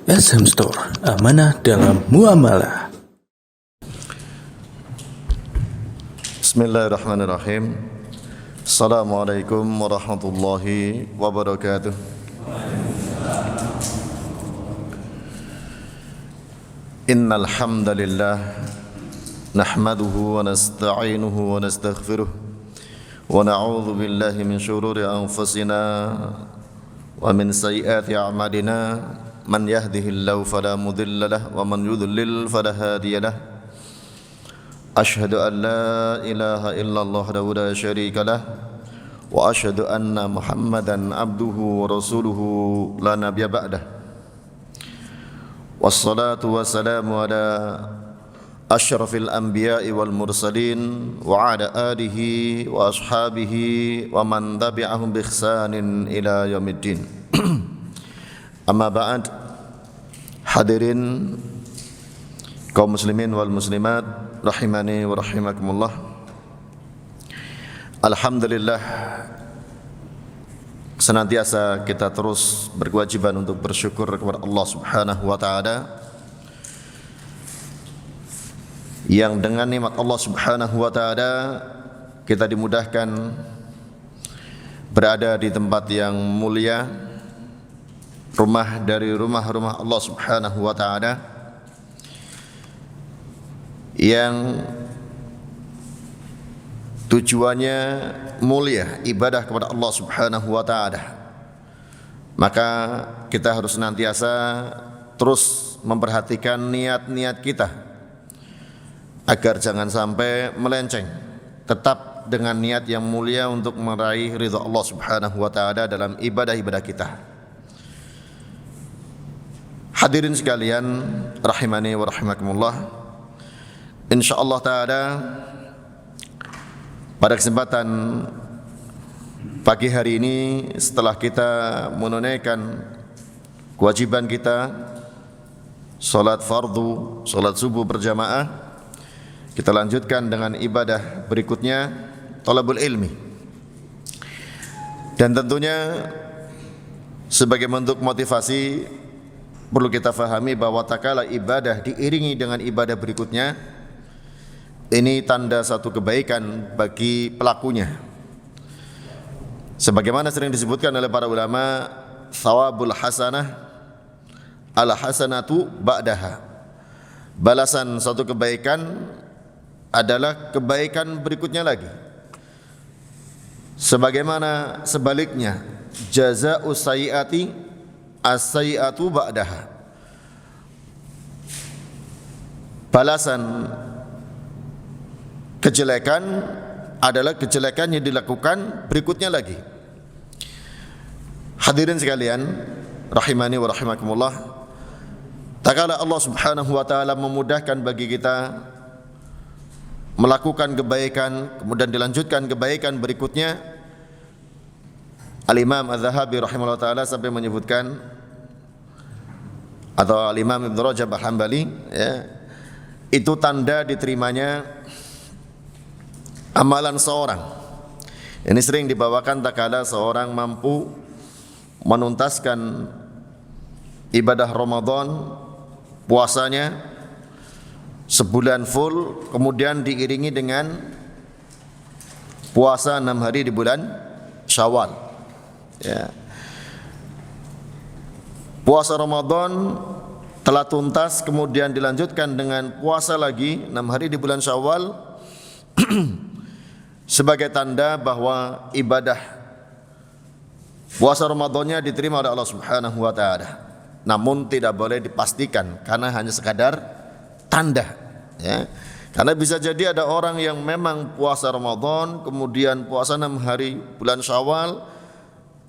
SM Store, amanah dalam muamalah. Bismillahirrahmanirrahim. Assalamualaikum warahmatullahi wabarakatuh. Innal hamdalillah nahmaduhu wa nasta'inuhu wa nastaghfiruh wa na'udzu billahi min shururi anfusina wa min sayyiati a'malina. Man yahdihillahu fala mudilla lahu wa man yudlil fala hadiya lahu. Asyhadu an la ilaha illallah wahdahu la syarika lah wa asyhadu anna Muhammadan abduhu wa rasuluhu la nabiyya ba'dah. Wassalatu wassalamu ala asyrafil anbiya'i wal mursalin wa ala alihi wa ashabihi wa man tabi'ahum bi ihsanin ila yaumiddin. Amma ba'd. Hadirin kaum muslimin wal muslimat rahimani wa rahimakumullah. Alhamdulillah, senantiasa kita terus berkewajiban untuk bersyukur kepada Allah Subhanahu wa taala yang dengan nikmat Allah Subhanahu wa taala kita dimudahkan berada di tempat yang mulia, rumah dari rumah-rumah Allah Subhanahu wa taala yang tujuannya mulia, ibadah kepada Allah Subhanahu wa taala. Maka kita harus senantiasa terus memperhatikan niat-niat kita agar jangan sampai melenceng, tetap dengan niat yang mulia untuk meraih ridha Allah Subhanahu wa taala dalam ibadah-ibadah kita. Hadirin sekalian rahimani wa rahimakumullah. Insyaallah taala pada kesempatan pagi hari ini, setelah kita menunaikan kewajiban kita salat fardu, salat subuh berjamaah, kita lanjutkan dengan ibadah berikutnya, thalabul ilmi. Dan tentunya sebagai bentuk motivasi perlu kita fahami bahwa tatkala ibadah diiringi dengan ibadah berikutnya, ini tanda satu kebaikan bagi pelakunya. Sebagaimana sering disebutkan oleh para ulama, thawabul hasanah ala hasanatu ba'daha. Balasan satu kebaikan adalah kebaikan berikutnya lagi. Sebagaimana sebaliknya, jazaa'u sayyi'ati as-sayyi'atu ba'daha. Balasan kejelekan adalah kejelekan yang dilakukan berikutnya lagi. Hadirin sekalian rahimani wa rahimakumullah, tatkala Allah Subhanahu wa taala memudahkan bagi kita melakukan kebaikan kemudian dilanjutkan kebaikan berikutnya, Al-Imam Az-Zahabi rahimahullah taala sampai menyebutkan, atau Al-Imam Ibn Rajab Al-Hambali, ya, itu tanda diterimanya amalan seorang. Ini sering dibawakan tatkala seorang mampu menuntaskan ibadah Ramadan, puasanya sebulan full, kemudian diiringi dengan puasa 6 hari di bulan Syawal. Ya. Puasa Ramadan telah tuntas, kemudian dilanjutkan dengan puasa lagi 6 hari di bulan Syawal sebagai tanda bahwa ibadah puasa Ramadannya diterima oleh Allah Subhanahu wa taala. Namun tidak boleh dipastikan karena hanya sekadar tanda, ya. Karena bisa jadi ada orang yang memang puasa Ramadan kemudian puasa 6 hari bulan Syawal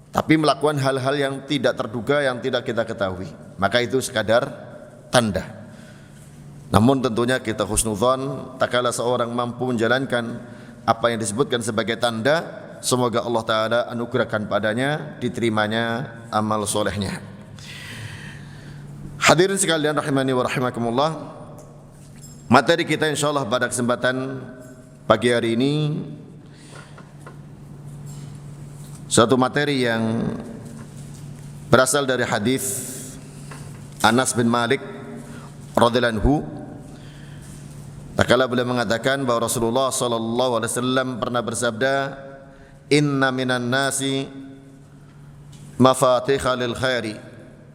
tapi melakukan hal-hal yang tidak terduga, yang tidak kita ketahui. Maka itu sekadar tanda. Namun tentunya kita husnudzon tatkala seorang mampu menjalankan apa yang disebutkan sebagai tanda, semoga Allah Ta'ala anugerahkan padanya diterimanya amal solehnya. Hadirin sekalian rahimani wa rahimakumullah, materi kita insyaallah pada kesempatan pagi hari ini satu materi yang berasal dari hadis Anas bin Malik radhiyallahu anhu, tatkala beliau mengatakan bahwa Rasulullah sallallahu alaihi wasallam pernah bersabda, "Inna minan nasi mafatihha lil khairi,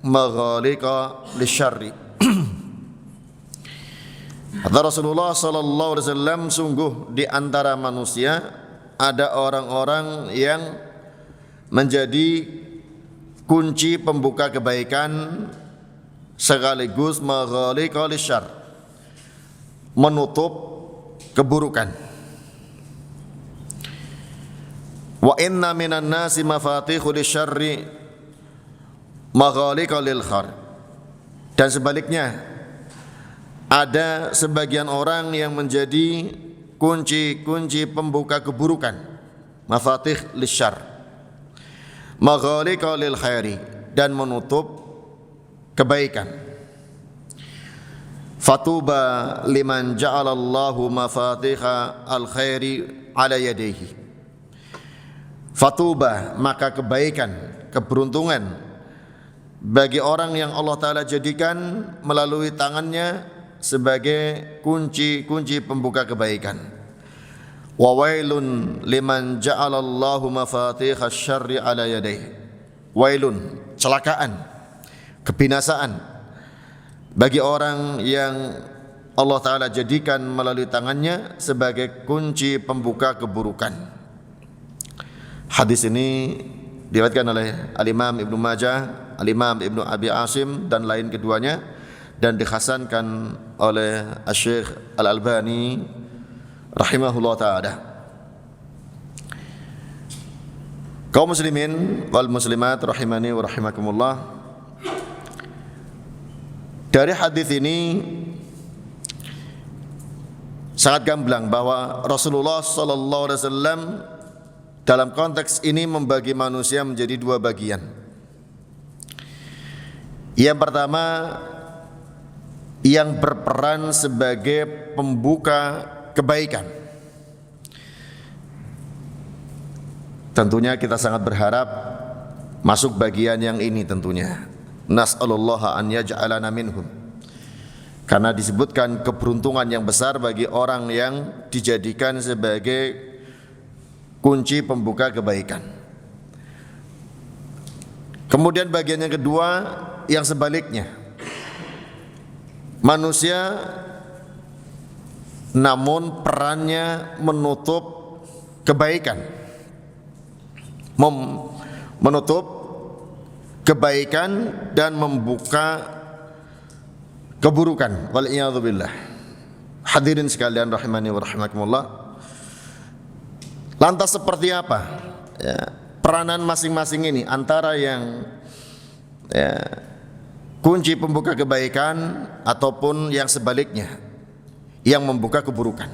maghaliqa lisyarri." Kata Rasulullah sallallahu alaihi wasallam, sungguh di antara manusia ada orang-orang yang menjadi kunci pembuka kebaikan sekaligus maghaliqa lisyarr, menutup keburukan. Wa inna minan nasi mafatihul lisyarri maghaliqa lil khair. Dan sebaliknya, ada sebagian orang yang menjadi kunci-kunci pembuka keburukan, mafatih lisyarr, maghaliqa lil khairi, dan menutup kebaikan. Fatuba liman ja'alallahu mafatiha al-khairi ala yadayhi. Fatuba, maka kebaikan, keberuntungan bagi orang yang Allah Ta'ala jadikan melalui tangannya sebagai kunci-kunci pembuka kebaikan. Wa wailun liman ja'alallahu mafatiha syarri ala yadayhi. Wailun, celakaan, kebinasaan bagi orang yang Allah Ta'ala jadikan melalui tangannya sebagai kunci pembuka keburukan. Hadis ini diriwayatkan oleh Al-Imam Ibnu Majah, Al-Imam Ibnu Abi Asim dan lain keduanya, dan dihasankan oleh Syekh Al-Albani rahimahullah ta'ala. Kaum muslimin wal muslimat rahimani wa rahimakumullah, dari hadis ini sangat gamblang bahwa Rasulullah sallallahu alaihi wasallam dalam konteks ini membagi manusia menjadi dua bagian. Yang pertama, yang berperan sebagai pembuka kebaikan. Tentunya kita sangat berharap masuk bagian yang ini tentunya. Nas'alullaha an yaj'alana minhum. Karena disebutkan keberuntungan yang besar bagi orang yang dijadikan sebagai kunci pembuka kebaikan. Kemudian bagian yang kedua, yang sebaliknya. Manusia namun perannya menutup kebaikan, menutup kebaikan dan membuka keburukan. Wal iyadzu billah. Hadirin sekalian rahimani wa rahimakumullah. Lantas seperti apa ya, peranan masing-masing ini antara yang kunci pembuka kebaikan ataupun yang sebaliknya, yang membuka keburukan?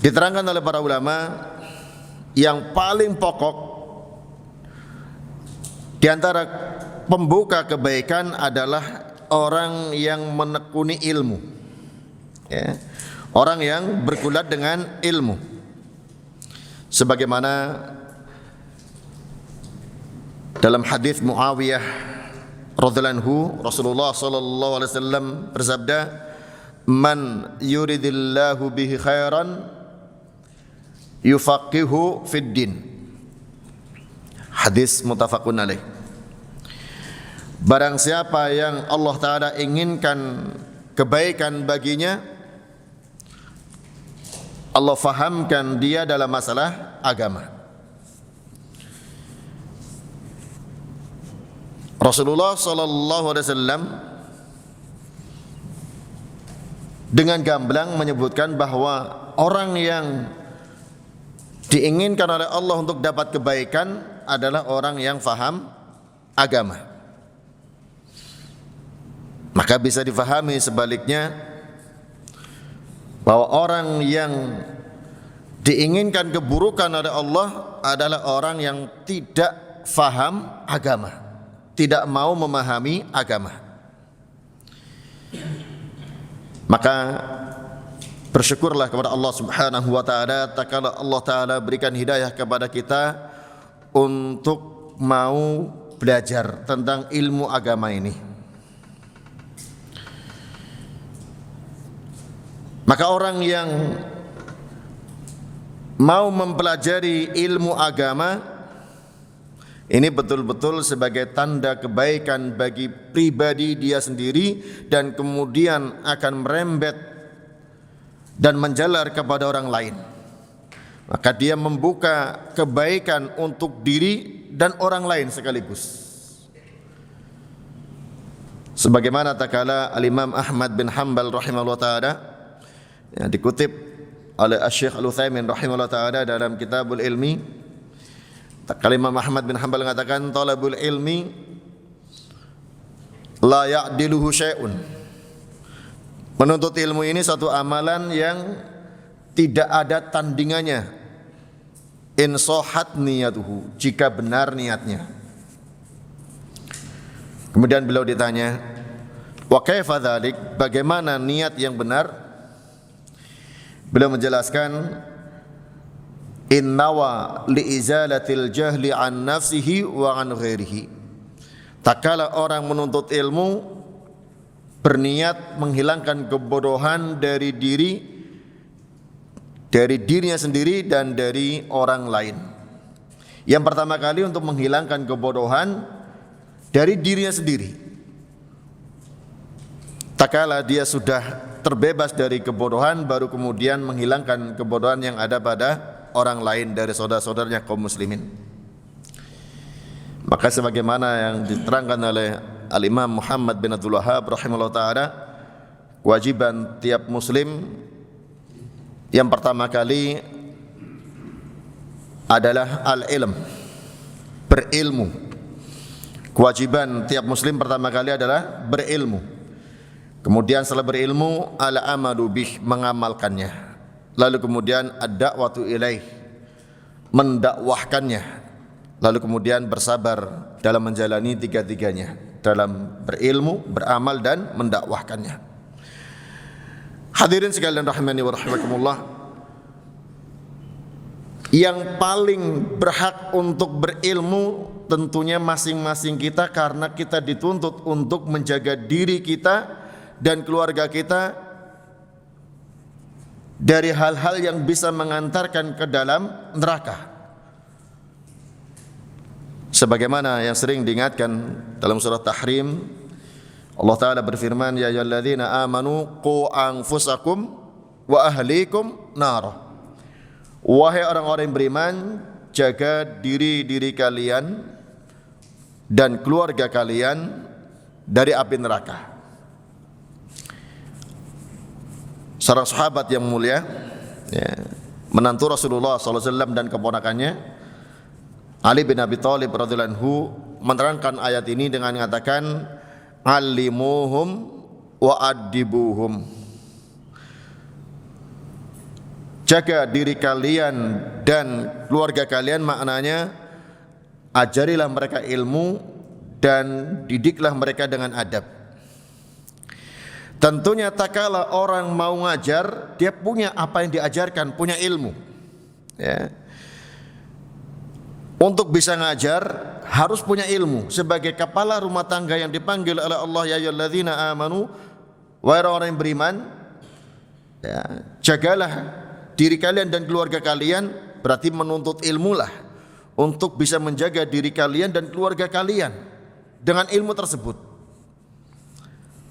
Diterangkan oleh para ulama, yang paling pokok di antara pembuka kebaikan adalah orang yang menekuni ilmu, ya, orang yang bergulat dengan ilmu. Sebagaimana dalam hadis Muawiyah radhiyallahu anhu, Rasulullah sallallahu alaihi wasallam bersabda, "Man yuridillahu bihi khairan yufaqihu fid din." Hadis muttafaqun alaih. Barang siapa yang Allah Ta'ala inginkan kebaikan baginya, Allah fahamkan dia dalam masalah agama. Rasulullah sallallahu alaihi wasallam dengan gamblang menyebutkan bahwa orang yang diinginkan oleh Allah untuk dapat kebaikan adalah orang yang faham agama. Maka bisa difahami sebaliknya bahwa orang yang diinginkan keburukan oleh Allah adalah orang yang tidak faham agama, tidak mau memahami agama. Maka bersyukurlah kepada Allah Subhanahu wa taala tatkala Allah taala berikan hidayah kepada kita untuk mau belajar tentang ilmu agama ini. Maka orang yang mau mempelajari ilmu agama ini betul-betul sebagai tanda kebaikan bagi pribadi dia sendiri, dan kemudian akan merembet dan menjalar kepada orang lain. Maka dia membuka kebaikan untuk diri dan orang lain sekaligus. Sebagaimana takala Al-Imam Ahmad bin Hanbal rahimahullah ta'ala, yang dikutip oleh Syekh Al-Utsaimin rahimahullah ta'ala dalam Kitabul Ilmi. Takala Imam Ahmad bin Hanbal mengatakan, talabul ilmi la ya'diluhu syai'un. Menuntut ilmu ini satu amalan yang tidak ada tandingannya. In sohat niyatuhu, jika benar niatnya. Kemudian beliau ditanya, wa kaifa dzalik, bagaimana niat yang benar? Beliau menjelaskan, innawa liizalatil jahli an nafsihi wa an ghairihi. Tak kala orang menuntut ilmu berniat menghilangkan kebodohan dari dirinya sendiri dan dari orang lain. Yang pertama kali untuk menghilangkan kebodohan dari dirinya sendiri. Tak kala dia sudah terbebas dari kebodohan, baru kemudian menghilangkan kebodohan yang ada pada orang lain dari saudara-saudaranya kaum muslimin. Maka sebagaimana yang diterangkan oleh Al-Imam Muhammad bin Abdul Wahhab rahimahullah ta'ala, kewajiban tiap muslim yang pertama kali adalah al-ilm, berilmu. Kewajiban tiap muslim pertama kali adalah berilmu. Kemudian setelah berilmu, al-amalu bih, mengamalkannya. Lalu kemudian ad-da'watu ilaih, mendakwahkannya. Lalu kemudian bersabar dalam menjalani tiga-tiganya, dalam berilmu, beramal dan mendakwahkannya. Hadirin sekalian rahimani wa rahimakumullah, yang paling berhak untuk berilmu tentunya masing-masing kita, karena kita dituntut untuk menjaga diri kita dan keluarga kita dari hal-hal yang bisa mengantarkan ke dalam neraka. Sebagaimana yang sering diingatkan dalam surah Tahrim, Allah Ta'ala berfirman, ya ayyuhalladzina amanu qu anfusakum wa ahlikum nar. Wahai orang-orang yang beriman, jaga diri kalian dan keluarga kalian dari api neraka. Seorang sahabat yang mulia, menantu Rasulullah SAW dan keponakannya Ali bin Abi Thalib radhiyallahu anhu, menerangkan ayat ini dengan mengatakan, alimuhum wa adibuhum. Jaga diri kalian dan keluarga kalian, maknanya ajarilah mereka ilmu dan didiklah mereka dengan adab. Tentunya tak kala orang mau ngajar, dia punya apa yang diajarkan, punya ilmu, ya. Untuk bisa ngajar harus punya ilmu. Sebagai kepala rumah tangga yang dipanggil oleh Allah, ya ayyuhalladzina amanu, wahai orang yang beriman, ya, jagalah diri kalian dan keluarga kalian. Berarti menuntut ilmu lah untuk bisa menjaga diri kalian dan keluarga kalian dengan ilmu tersebut.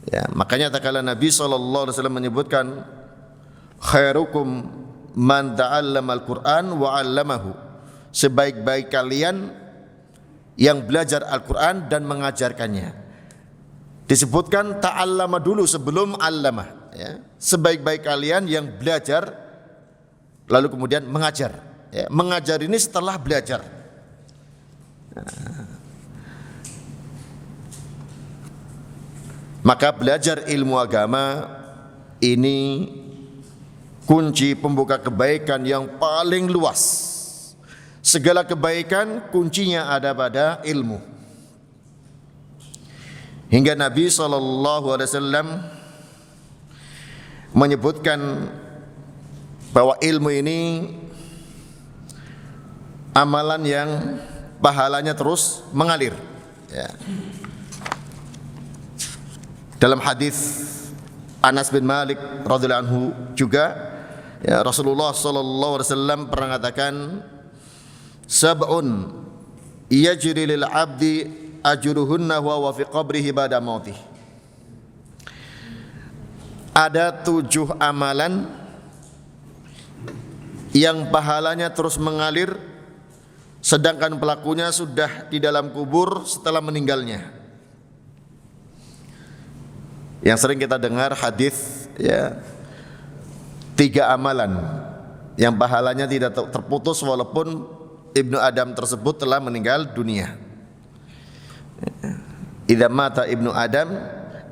Ya, makanya tatkala Nabi SAW menyebutkan, khairukum man ta'allama al-Qur'an wa 'allamahu. Sebaik-baik kalian yang belajar Al-Quran dan mengajarkannya. Disebutkan ta'allama dulu sebelum allama, ya. Sebaik-baik kalian yang belajar lalu kemudian mengajar, ya. Mengajar ini setelah belajar. Maka belajar ilmu agama ini kunci pembuka kebaikan yang paling luas. Segala kebaikan kuncinya ada pada ilmu. Hingga Nabi SAW menyebutkan bahwa ilmu ini amalan yang pahalanya terus mengalir. ya. Dalam hadis Anas bin Malik radhiyallahu anhu juga, ya, Rasulullah sallallahu alaihi wasallam pernah mengatakan, sab'un yajri lil 'abdi ajruhunna wa fi qabrihi ba'da mautih. Ada 7 amalan yang pahalanya terus mengalir sedangkan pelakunya sudah di dalam kubur setelah meninggalnya. Yang sering kita dengar hadis, ya, 3 amalan yang pahalanya tidak terputus walaupun Ibnu Adam tersebut telah meninggal dunia. Idza mata Ibnu Adam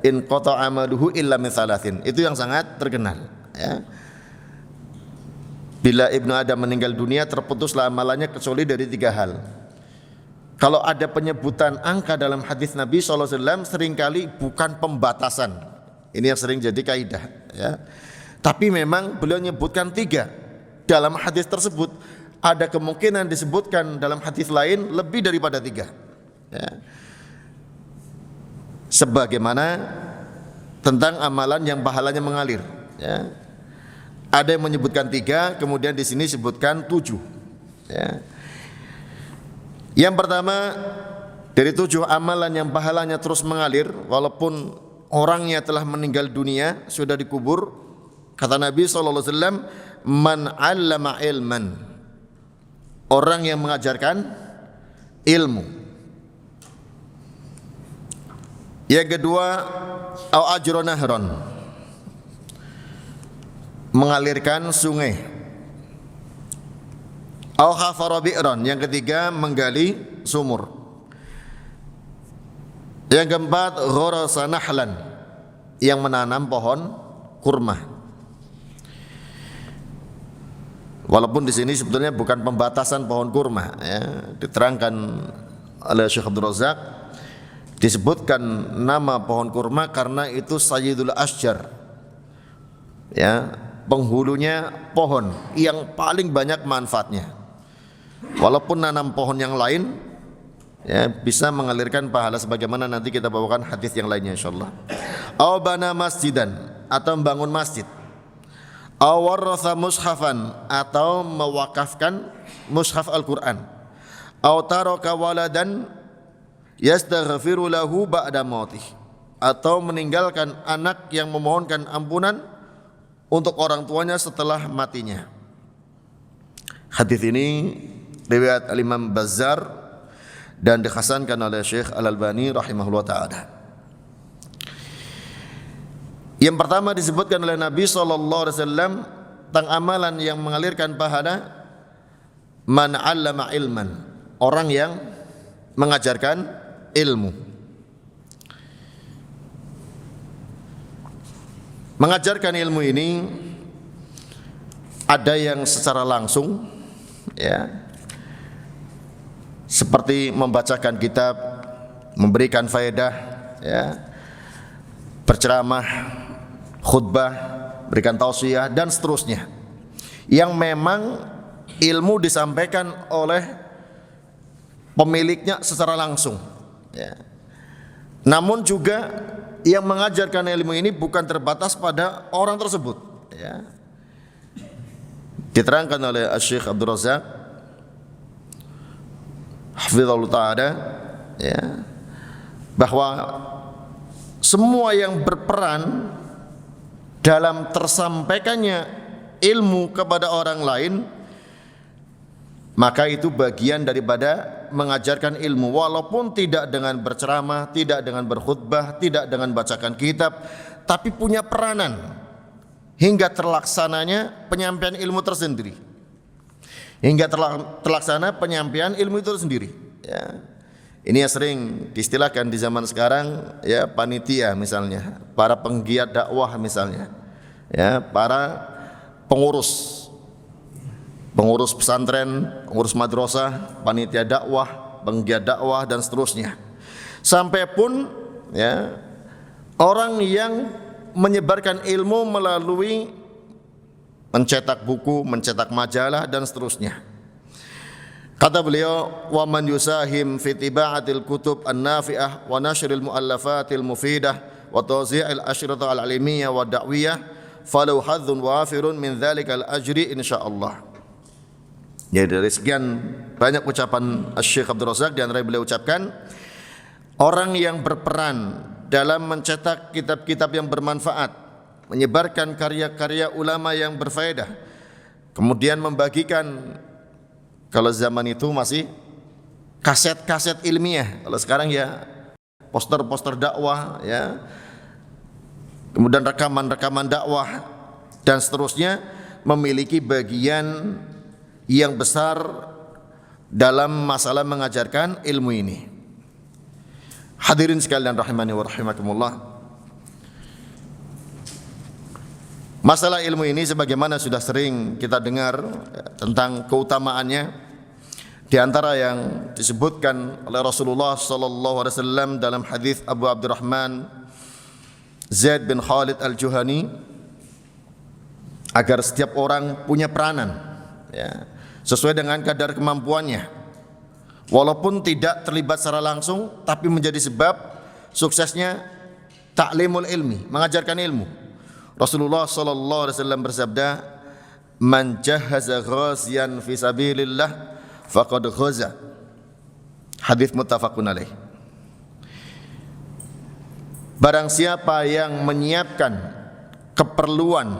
in qata amaluhu illa min thalathin. Itu yang sangat terkenal, ya. Bila Ibnu Adam meninggal dunia, terputuslah amalannya kecuali dari 3 hal. Kalau ada penyebutan angka dalam hadis Nabi SAW, seringkali bukan pembatasan. Ini yang sering jadi kaidah, ya. Tapi memang beliau menyebutkan 3 dalam hadis tersebut. Ada kemungkinan disebutkan dalam hadis lain lebih daripada 3, ya. Sebagaimana tentang amalan yang pahalanya mengalir, ya. Ada yang menyebutkan 3, kemudian di sini sebutkan 7, ya. Yang pertama, dari 7 amalan yang pahalanya terus mengalir walaupun orangnya telah meninggal dunia, sudah dikubur, kata Nabi SAW, man 'allama ilman, orang yang mengajarkan ilmu. Yang kedua, au ajra nahron, mengalirkan sungai. Au khafara bi'ran, yang ketiga menggali sumur. Yang keempat, gharasa nahlan, yang menanam pohon kurma. Walaupun di sini sebetulnya bukan pembatasan pohon kurma, ya. Diterangkan oleh Syekh Abdul Razak, disebutkan nama pohon kurma karena itu sayyidul asjar, ya, penghulunya pohon yang paling banyak manfaatnya. Walaupun nanam pohon yang lain, ya, bisa mengalirkan pahala sebagaimana nanti kita bawakan hadis yang lainnya insyaallah. Aw bana masjidan, atau membangun masjid. Aw waratha mushafan, atau mewakafkan mushaf Al-Qur'an. Aw taraka waladan yastaghfiru lahu ba'da mautih, atau meninggalkan anak yang memohonkan ampunan untuk orang tuanya setelah matinya. Hadis ini riwayat Al-Imam Bazzar dan dihasankan oleh Syekh Al-Albani rahimahullah ta'ala. Yang pertama disebutkan oleh Nabi SAW tentang amalan yang mengalirkan pahala, man 'allama ilman, orang yang mengajarkan ilmu. Mengajarkan ilmu ini ada yang secara langsung, ya, seperti membacakan kitab, memberikan faedah, ya, berceramah, khutbah, berikan tausiah dan seterusnya, yang memang ilmu disampaikan oleh pemiliknya secara langsung, ya. Namun juga yang mengajarkan ilmu ini bukan terbatas pada orang tersebut, ya. Diterangkan oleh Syekh Abdul Razak hafizallahu ta'ala, ya, bahwa semua yang berperan dalam tersampaikannya ilmu kepada orang lain, maka itu bagian daripada mengajarkan ilmu, walaupun tidak dengan berceramah, tidak dengan berkhutbah, tidak dengan bacakan kitab, tapi punya peranan hingga terlaksananya penyampaian ilmu tersendiri, hingga terlaksana penyampaian ilmu itu sendiri, ya. Ini yang sering diistilahkan di zaman sekarang, ya, panitia misalnya, para penggiat dakwah misalnya, ya, para pengurus pesantren, pengurus madrasah, panitia dakwah, penggiat dakwah dan seterusnya. Sampai pun, ya, orang yang menyebarkan ilmu melalui mencetak buku, mencetak majalah dan seterusnya. Kata beliau, wa man yusahim fi tiba'atil kutub an-nafi'ah wa nashril mu'allafatil mufidah wa tawzi'il asyrata al-ilmiyah wa da'wiyah falau hadzun wafirun min dzalikal ajri insyaallah. Ya, dari sekian banyak ucapan Syekh Abdul Razak, di antara beliau ucapkan, orang yang berperan dalam mencetak kitab-kitab yang bermanfaat, menyebarkan karya-karya ulama yang berfaedah, kemudian membagikan, kalau zaman itu masih kaset-kaset ilmiah, kalau sekarang ya poster-poster dakwah, ya, kemudian rekaman-rekaman dakwah dan seterusnya, memiliki bagian yang besar dalam masalah mengajarkan ilmu ini. Hadirin sekalian rahimani wa rahimakumullah, masalah ilmu ini sebagaimana sudah sering kita dengar tentang keutamaannya. Di antara yang disebutkan oleh Rasulullah sallallahu alaihi wasallam dalam hadis Abu Abdurrahman Zaid bin Khalid Al-Juhani, agar setiap orang punya peranan, ya, sesuai dengan kadar kemampuannya, walaupun tidak terlibat secara langsung, tapi menjadi sebab suksesnya ta'limul ilmi, mengajarkan ilmu. Rasulullah sallallahu alaihi wasallam bersabda, "Man jahaza ghaziyan fi sabilillah faqad ghaza." Hadis muttafaqun alaih. Barang siapa yang menyiapkan keperluan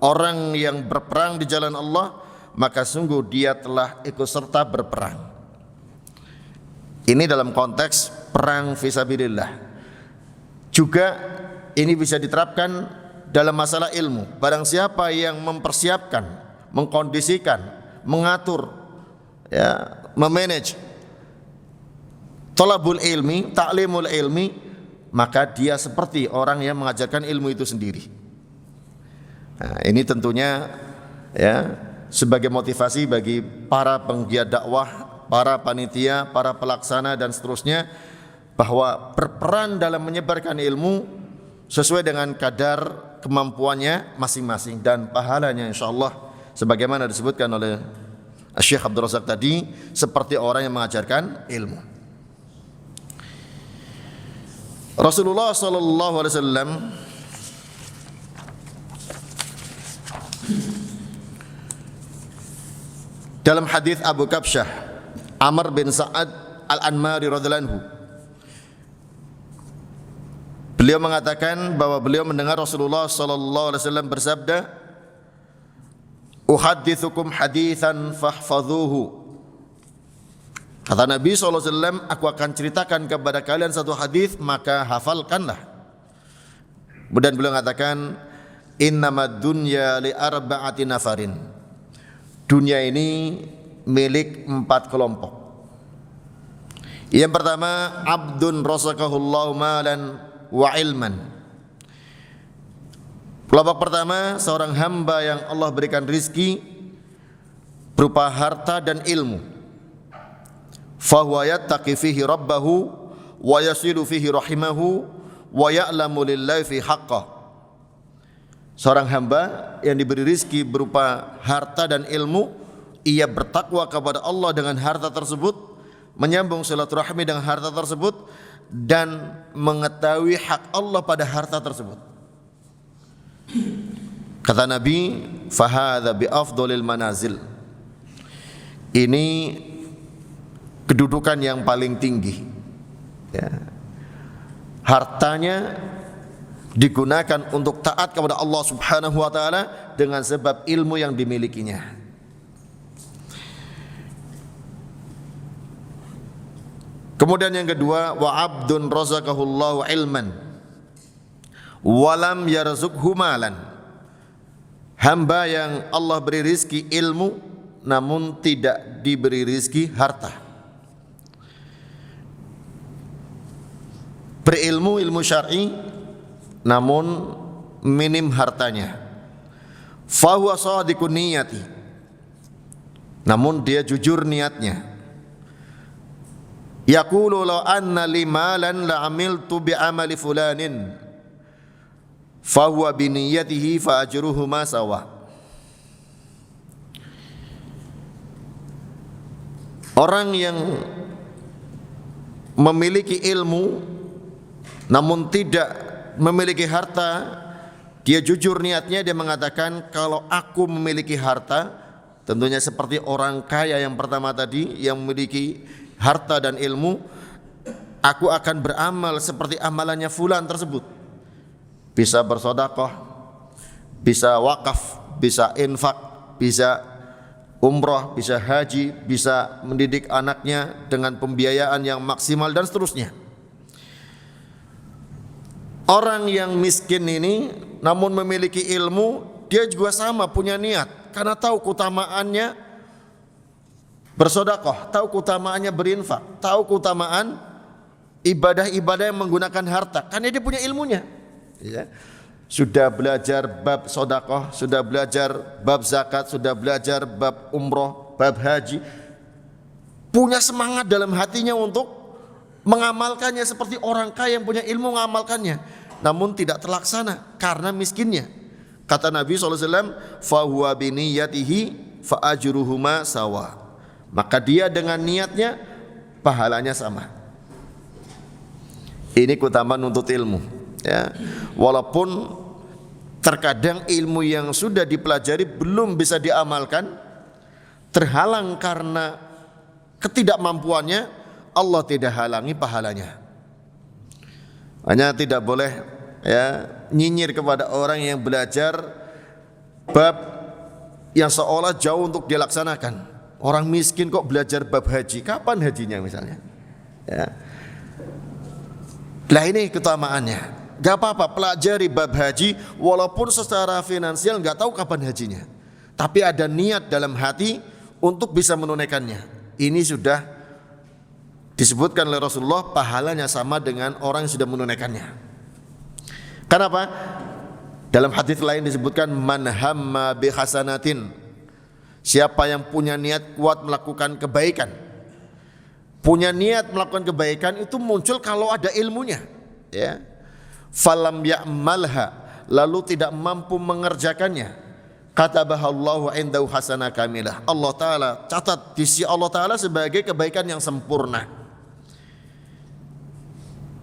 orang yang berperang di jalan Allah, maka sungguh dia telah ikut serta berperang. Ini dalam konteks perang fisabilillah. Juga ini bisa diterapkan dalam masalah ilmu. Barang siapa yang mempersiapkan, mengkondisikan, mengatur, ya, memanage talabul ilmi, ta'limul ilmi, maka dia seperti orang yang mengajarkan ilmu itu sendiri. Nah, ini tentunya, ya, sebagai motivasi bagi para penggiat dakwah, para panitia, para pelaksana dan seterusnya, bahwa berperan dalam menyebarkan ilmu sesuai dengan kadar kemampuannya masing-masing, dan pahalanya insyaallah sebagaimana disebutkan oleh Syekh Abdul Razak tadi, seperti orang yang mengajarkan ilmu. Rasulullah sallallahu alaihi wasallam dalam hadis Abu Kabsyah Amr bin Sa'ad Al-Anmari radhiyallahu anhu, beliau mengatakan bahwa beliau mendengar Rasulullah sallallahu alaihi wasallam bersabda, "Uhadditsukum haditsan fahfadhuhu." Kata Nabi SAW, aku akan ceritakan kepada kalian satu hadis, maka hafalkanlah. Kemudian beliau mengatakan, "Innamad dunya li arba'ati nafarin." Dunia ini milik 4 kelompok. Yang pertama, abdun razaqahullahu malan wa ilman. Kelompok pertama, seorang hamba yang Allah berikan rizki berupa harta dan ilmu. Fahuwa yattaqi fihi rabbahu wa yasilu fihi rahimahu wa ya'lamu lillahi fi haqqah. Seorang hamba yang diberi rizki berupa harta dan ilmu, ia bertakwa kepada Allah dengan harta tersebut, menyambung silaturahmi dengan harta tersebut, dan mengetahui hak Allah pada harta tersebut. Kata Nabi, fahadha bi afdhalil manazil. Ini kedudukan yang paling tinggi, ya. Hartanya digunakan untuk taat kepada Allah Subhanahu wa taala dengan sebab ilmu yang dimilikinya. Kemudian yang kedua, wa abdun razaqahullahu ilman walam yarzuqhu malan. Hamba yang Allah beri rizki ilmu namun tidak diberi rizki harta. Berilmu, ilmu syar'i, namun minim hartanya. Fahuwa shadiqun niyati, namun dia jujur niatnya. Yaqulu law anna li malan la amiltu bi amali fulanin fahuwa bi niyyatihi fa ajruhuma sawa. Orang yang memiliki ilmu namun tidak memiliki harta, dia jujur niatnya, dia mengatakan kalau aku memiliki harta, tentunya seperti orang kaya yang pertama tadi yang memiliki harta dan ilmu, aku akan beramal seperti amalannya fulan tersebut. Bisa bersedekah, bisa wakaf, bisa infak, bisa umrah, bisa haji, bisa mendidik anaknya dengan pembiayaan yang maksimal dan seterusnya. Orang yang miskin ini namun memiliki ilmu, dia juga sama punya niat karena tahu keutamaannya bersedekah, tahu keutamaannya berinfak, tahu keutamaan ibadah-ibadah yang menggunakan harta karena dia punya ilmunya, ya. Sudah belajar bab sedekah, sudah belajar bab zakat, sudah belajar bab umroh, bab haji, punya semangat dalam hatinya untuk mengamalkannya seperti orang kaya yang punya ilmu mengamalkannya, namun tidak terlaksana karena miskinnya. Kata Nabi SAW, fahuwa biniyatihi fa ajruhuma sawa, maka dia dengan niatnya pahalanya sama. Ini keutamaan untuk ilmu, ya. Walaupun terkadang ilmu yang sudah dipelajari belum bisa diamalkan, terhalang karena ketidakmampuannya, Allah tidak halangi pahalanya. Hanya tidak boleh, ya, nyinyir kepada orang yang belajar bab yang seolah jauh untuk dilaksanakan. Orang miskin kok belajar bab haji, kapan hajinya misalnya, ya. Lah ini keutamaannya. Gak apa-apa pelajari bab haji walaupun secara finansial gak tahu kapan hajinya, tapi ada niat dalam hati untuk bisa menunaikannya. Ini sudah disebutkan oleh Rasulullah, pahalanya sama dengan orang yang sudah menunaikannya. Kenapa? Dalam hadis lain disebutkan man hamma bi hasanatin, siapa yang punya niat kuat melakukan kebaikan. Punya niat melakukan kebaikan itu muncul kalau ada ilmunya, ya. Falam ya'malha, lalu tidak mampu mengerjakannya, katabahallahu indahu hasanah kamilah, Allah Ta'ala catat di sisi Allah Ta'ala sebagai kebaikan yang sempurna.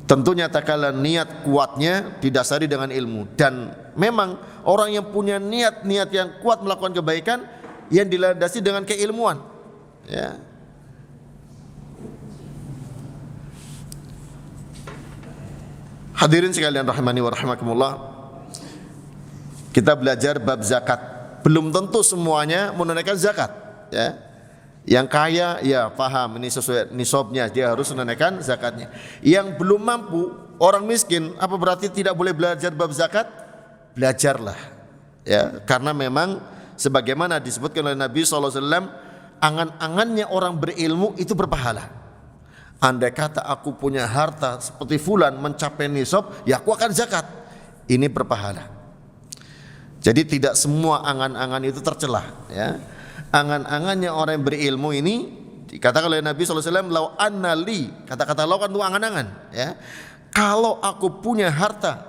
Tentunya tak kalah niat kuatnya didasari dengan ilmu. Dan memang orang yang punya niat yang kuat melakukan kebaikan yang dilandasi dengan keilmuan, ya. Hadirin sekalian rahimani wa rahimakumullah, kita belajar bab zakat. Belum tentu semuanya menunaikan zakat, ya. Yang kaya ya paham ini sesuai nisabnya, dia harus menunaikan zakatnya. Yang belum mampu, orang miskin, apa berarti tidak boleh belajar bab zakat? Belajarlah, ya, karena memang sebagaimana disebutkan oleh Nabi SAW, angan-angannya orang berilmu itu berpahala. Andai kata aku punya harta seperti fulan mencapai nisab, ya aku akan zakat. Ini berpahala. Jadi tidak semua angan-angan itu tercelah, ya. Angan-angannya orang yang berilmu ini dikatakan oleh Nabi SAW, lau anna li, kata-kata lau kan itu angan-angan, ya. Kalau aku punya harta,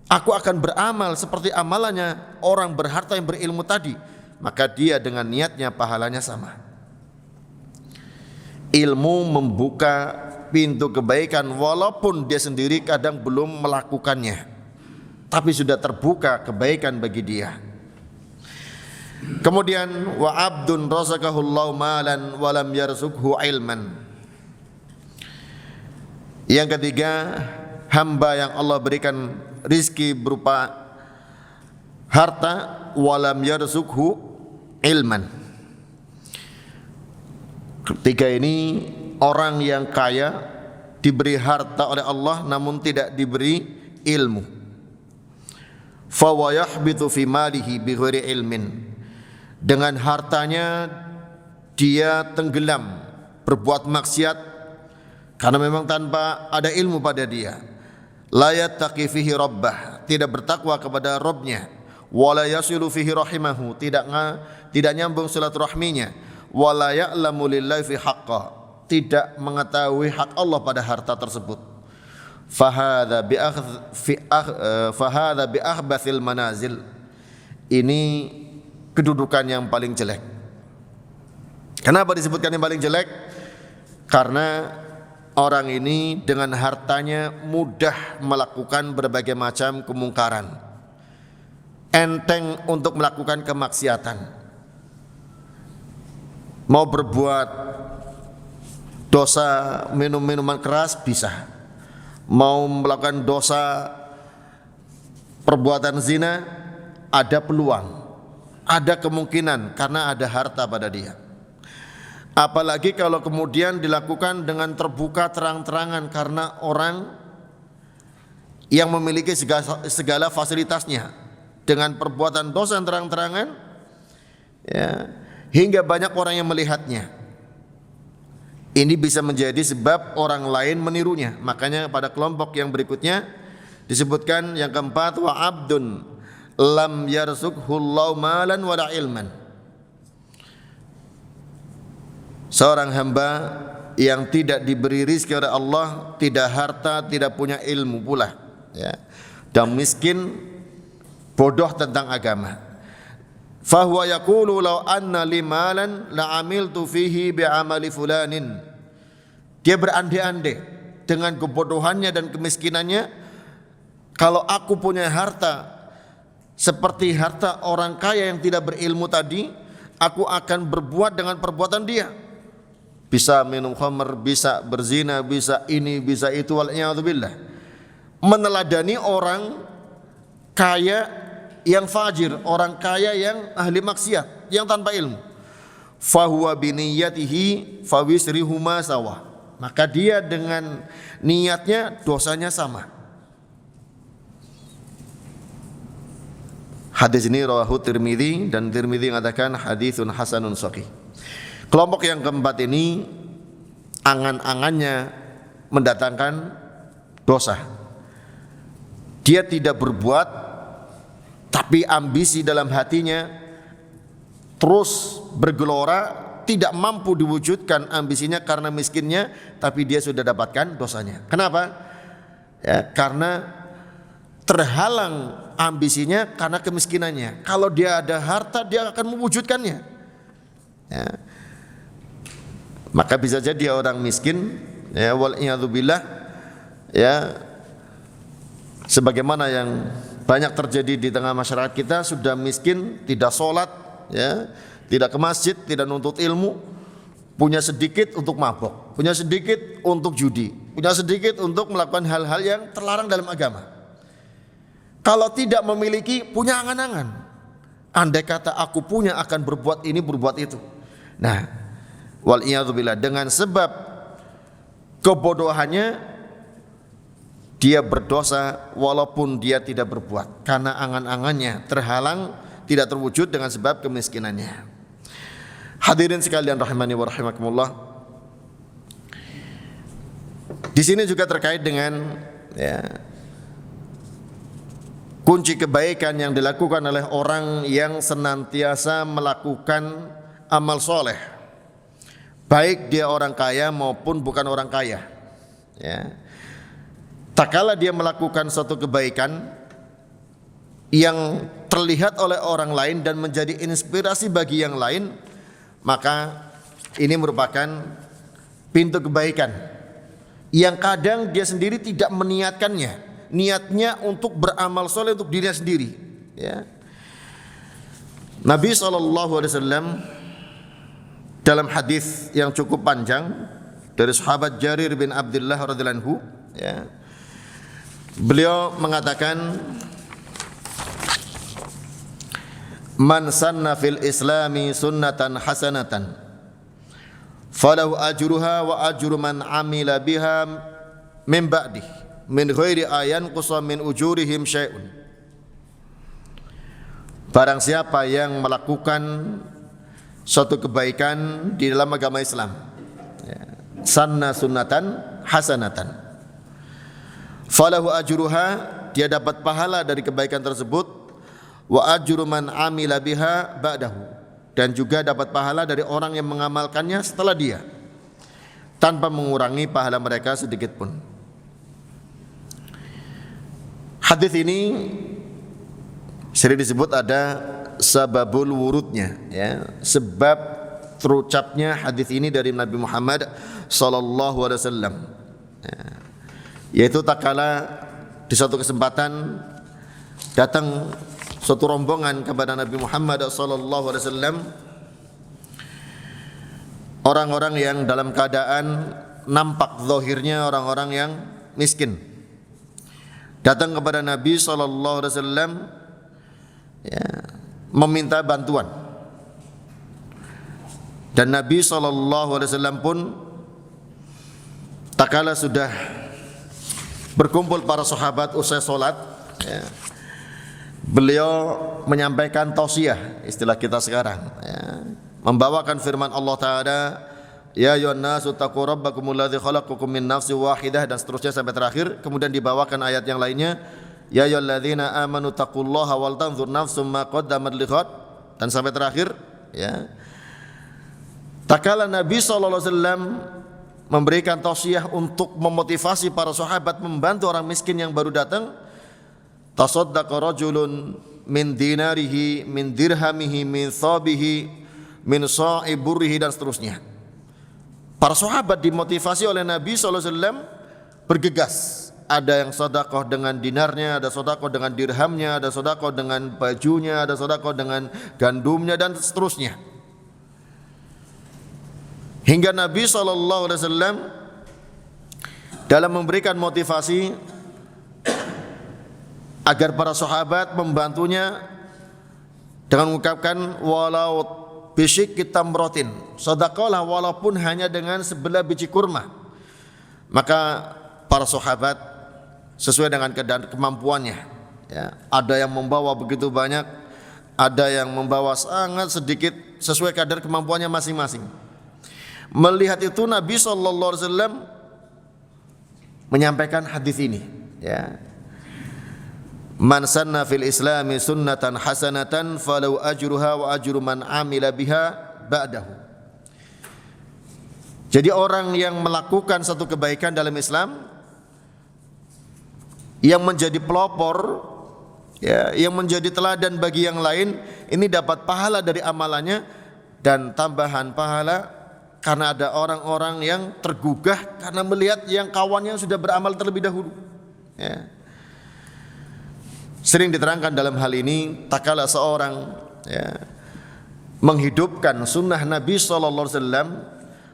aku akan beramal seperti amalannya orang berharta yang berilmu tadi, maka dia dengan niatnya pahalanya sama. Ilmu membuka pintu kebaikan walaupun dia sendiri kadang belum melakukannya, tapi sudah terbuka kebaikan bagi dia. Kemudian wa abdun razaqahullahu malan wa lam yarzuqhu ilman. Yang ketiga, hamba yang Allah berikan rizki berupa harta wa lam yarzuqhu ilman. Ketiga ini orang yang kaya diberi harta oleh Allah namun tidak diberi ilmu. Fa wa yahbitu fi malihi bighairi ilmin. Dengan hartanya dia tenggelam berbuat maksiat karena memang tanpa ada ilmu pada dia. La yattaqi fihi rabbah, tidak bertakwa kepada Rabbnya. Wa la yasilu fihi rahimahu, tidak nyambung silaturahminya. Wala ya'lamu lillahi fi haqqa, tidak mengetahui hak Allah pada harta tersebut. Fahadha bi akhbathil manazil, ini kedudukan yang paling jelek. Kenapa disebutkan yang paling jelek? Karena orang ini dengan hartanya mudah melakukan berbagai macam kemungkaran, enteng untuk melakukan kemaksiatan. Mau berbuat dosa minum minuman keras bisa, mau melakukan dosa perbuatan zina ada peluang, ada kemungkinan karena ada harta pada dia. Apalagi kalau kemudian dilakukan dengan terbuka terang-terangan karena orang yang memiliki segala fasilitasnya dengan perbuatan dosa yang terang-terangan, ya, hingga banyak orang yang melihatnya. Ini bisa menjadi sebab orang lain menirunya. Makanya pada kelompok yang berikutnya disebutkan yang keempat, wa abdun lam yarzuqhullahu malan wala ilman. Seorang hamba yang tidak diberi rizki oleh Allah, tidak harta, tidak punya ilmu pula, ya, dan miskin, bodoh tentang agama. Fahuwa yaqulu law anna li malan la amiltu fihi bi amali fulanin. Dia berandai-andai dengan kebodohannya dan kemiskinannya, kalau aku punya harta seperti harta orang kaya yang tidak berilmu tadi, aku akan berbuat dengan perbuatan dia. Bisa minum khamr, bisa berzina, bisa ini, bisa itu, wal'iyadzubillah. Meneladani orang kaya yang fajir, orang kaya yang ahli maksiat, yang tanpa ilmu. Fahuwa biniyatihi fawisrihuma sawa. Maka dia dengan niatnya dosanya sama. Hadis ini rawahu Tirmidzi, dan Tirmidzi mengatakan haditsun hasanun shahih. Kelompok yang keempat ini angan-angannya mendatangkan dosa. Dia tidak berbuat, tapi ambisi dalam hatinya terus bergelora, tidak mampu diwujudkan ambisinya karena miskinnya, tapi dia sudah dapatkan dosanya. Kenapa? Ya, karena terhalang ambisinya karena kemiskinannya. Kalau dia ada harta, dia akan mewujudkannya. Ya. Maka bisa jadi orang miskin, ya, wal'iyadzubillah, ya, sebagaimana yang banyak terjadi di tengah masyarakat kita, sudah miskin, tidak sholat, ya, tidak ke masjid, tidak nuntut ilmu, punya sedikit untuk mabok, punya sedikit untuk judi, punya sedikit untuk melakukan hal-hal yang terlarang dalam agama. Kalau tidak memiliki, punya angan-angan, andai kata aku punya akan berbuat ini, berbuat itu. Nah, wal'iyadzubillah, dengan sebab kebodohannya dia berdosa walaupun dia tidak berbuat, karena angan-angannya terhalang, tidak terwujud dengan sebab kemiskinannya. Hadirin sekalian rahimani wa rahimakumullah, di sini juga terkait dengan, ya, kunci kebaikan yang dilakukan oleh orang yang senantiasa melakukan amal soleh, baik dia orang kaya maupun bukan orang kaya, ya. Tak kala dia melakukan suatu kebaikan yang terlihat oleh orang lain dan menjadi inspirasi bagi yang lain, maka ini merupakan pintu kebaikan yang kadang dia sendiri tidak meniatkannya, niatnya untuk beramal soleh untuk dirinya sendiri, ya. Nabi SAW dalam hadis yang cukup panjang dari sahabat Jarir bin Abdullah radhiyallahu anhu, ya, beliau mengatakan, man sanna fil islami sunnatan hasanatan falahu ajruha wa ajru man amila biha min ba'dih min ghairi ayan qusa min ujurihim syai'un. Barang siapa yang melakukan suatu kebaikan di dalam agama Islam, ya, sanna sunnatan hasanatan, falahu ajruha, dia dapat pahala dari kebaikan tersebut, wa ajru man amila biha ba'dahu, dan juga dapat pahala dari orang yang mengamalkannya setelah dia, tanpa mengurangi pahala mereka sedikit pun. Hadis ini sering disebut ada sababul wurudnya, ya, sebab terucapnya hadis ini dari Nabi Muhammad sallallahu alaihi wasallam. Yaitu tatkala di suatu kesempatan datang suatu rombongan kepada Nabi Muhammad sallallahu alaihi wasallam, orang-orang yang dalam keadaan nampak zahirnya orang-orang yang miskin, datang kepada Nabi sallallahu alaihi wasallam meminta bantuan. Dan Nabi sallallahu alaihi wasallam pun tatkala sudah berkumpul para sahabat usai salat, beliau menyampaikan tausiah, istilah kita sekarang, membawakan firman Allah Ta'ala, ya ayyuhan nasu taqu rabbakumul ladzi khalaqakum min nafsin wahidah, dan seterusnya sampai terakhir. Kemudian dibawakan ayat yang lainnya, ya ayyuhalladzina amanu taqullaha wal tanzur nafsum ma qaddamat lighad, dan sampai terakhir. Tatkala Nabi sallallahu alaihi wasallam memberikan tausiah untuk memotivasi para sahabat membantu orang miskin yang baru datang, tasaddaqa rajulun min dinarihi min dirhamihi min thabihi min sa'i burrihi, dan seterusnya. Para sahabat dimotivasi oleh Nabi sallallahu alaihi wasallam bergegas. Ada yang sedekah dengan dinarnya, ada sedekah dengan dirhamnya, ada sedekah dengan bajunya, ada sedekah dengan gandumnya, dan seterusnya. Hingga Nabi sallallahu alaihi wasallam dalam memberikan motivasi agar para sahabat membantunya dengan mengucapkan walau bisyikki tamratin, sedekahlah walaupun hanya dengan sebelah biji kurma. Maka para sahabat sesuai dengan keadaan kemampuannya, ada yang membawa begitu banyak, ada yang membawa sangat sedikit sesuai kadar kemampuannya masing-masing. Melihat itu Nabi sallallahu alaihi wasallam menyampaikan hadis ini, man sanna fil islami sunnatan hasanatan falau ajruha wa ajru man amila biha ba'dahu. Jadi orang yang melakukan satu kebaikan dalam Islam, yang menjadi pelopor, yang menjadi teladan bagi yang lain, ini dapat pahala dari amalannya dan tambahan pahala karena ada orang-orang yang tergugah karena melihat yang kawannya sudah beramal terlebih dahulu. Sering diterangkan dalam hal ini, tatkala seorang menghidupkan sunnah Nabi sallallahu alaihi wasallam,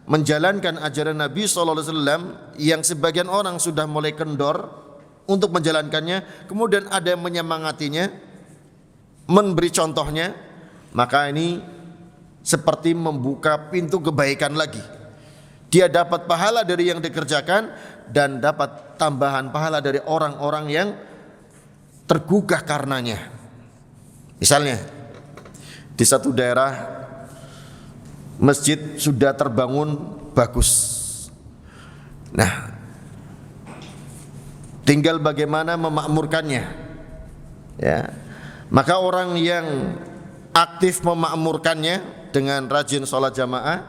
menjalankan ajaran Nabi sallallahu alaihi wasallam yang sebagian orang sudah mulai kendor untuk menjalankannya, kemudian ada yang menyemangatinya, memberi contohnya, maka ini seperti membuka pintu kebaikan lagi. Dia dapat pahala dari yang dikerjakan dan dapat tambahan pahala dari orang-orang yang tergugah karenanya. Misalnya di satu daerah masjid sudah terbangun bagus, nah tinggal bagaimana memakmurkannya. Maka orang yang aktif memakmurkannya dengan rajin sholat jamaah,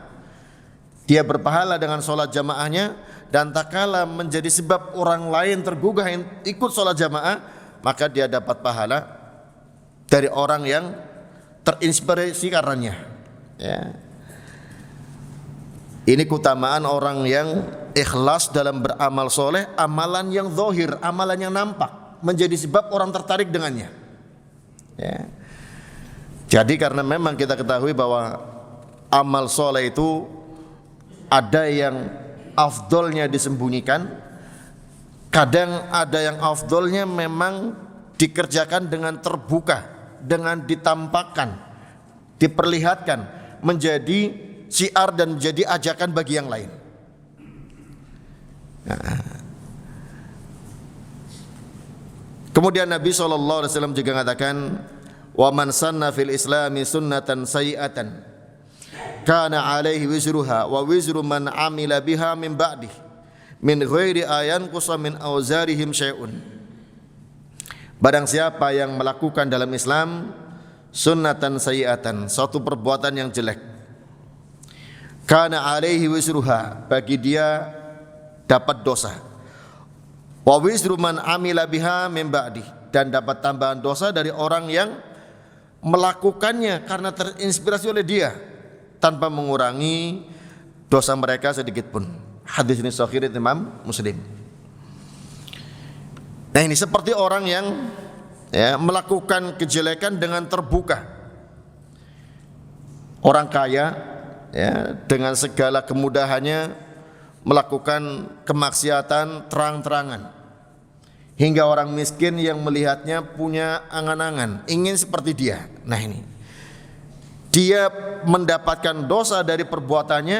dia berpahala dengan sholat jamaahnya, dan tak kala menjadi sebab orang lain tergugah yang ikut sholat jamaah, maka dia dapat pahala dari orang yang terinspirasi karenanya. Ini keutamaan orang yang ikhlas dalam beramal soleh, amalan yang zahir, amalan yang nampak, menjadi sebab orang tertarik dengannya. Jadi karena memang kita ketahui bahwa amal soleh itu ada yang afdolnya disembunyikan, kadang ada yang afdolnya memang dikerjakan dengan terbuka, dengan ditampakkan, diperlihatkan, menjadi syiar dan menjadi ajakan bagi yang lain. Kemudian Nabi SAW juga mengatakan, wa man sanna fil islami sunnatan sayi'atan kana alaihi wizruha wa wizru man amila biha min ba'dih min ghairi ayan qusa min auzarihim syai'un. Barang siapa yang melakukan dalam Islam sunnatan sayi'atan, suatu perbuatan yang jelek, kana alaihi wizruha, bagi dia dapat dosa, wa wizru man amila biha min ba'dih, dan dapat tambahan dosa dari orang yang melakukannya karena terinspirasi oleh dia. tanpa mengurangi dosa mereka sedikit pun. Hadis ini sahih riwayat Imam Muslim. Nah, ini seperti orang yang melakukan kejelekan dengan terbuka. Orang kaya dengan segala kemudahannya melakukan kemaksiatan terang-terangan, hingga orang miskin yang melihatnya punya angan-angan ingin seperti dia. Nah, ini dia mendapatkan dosa dari perbuatannya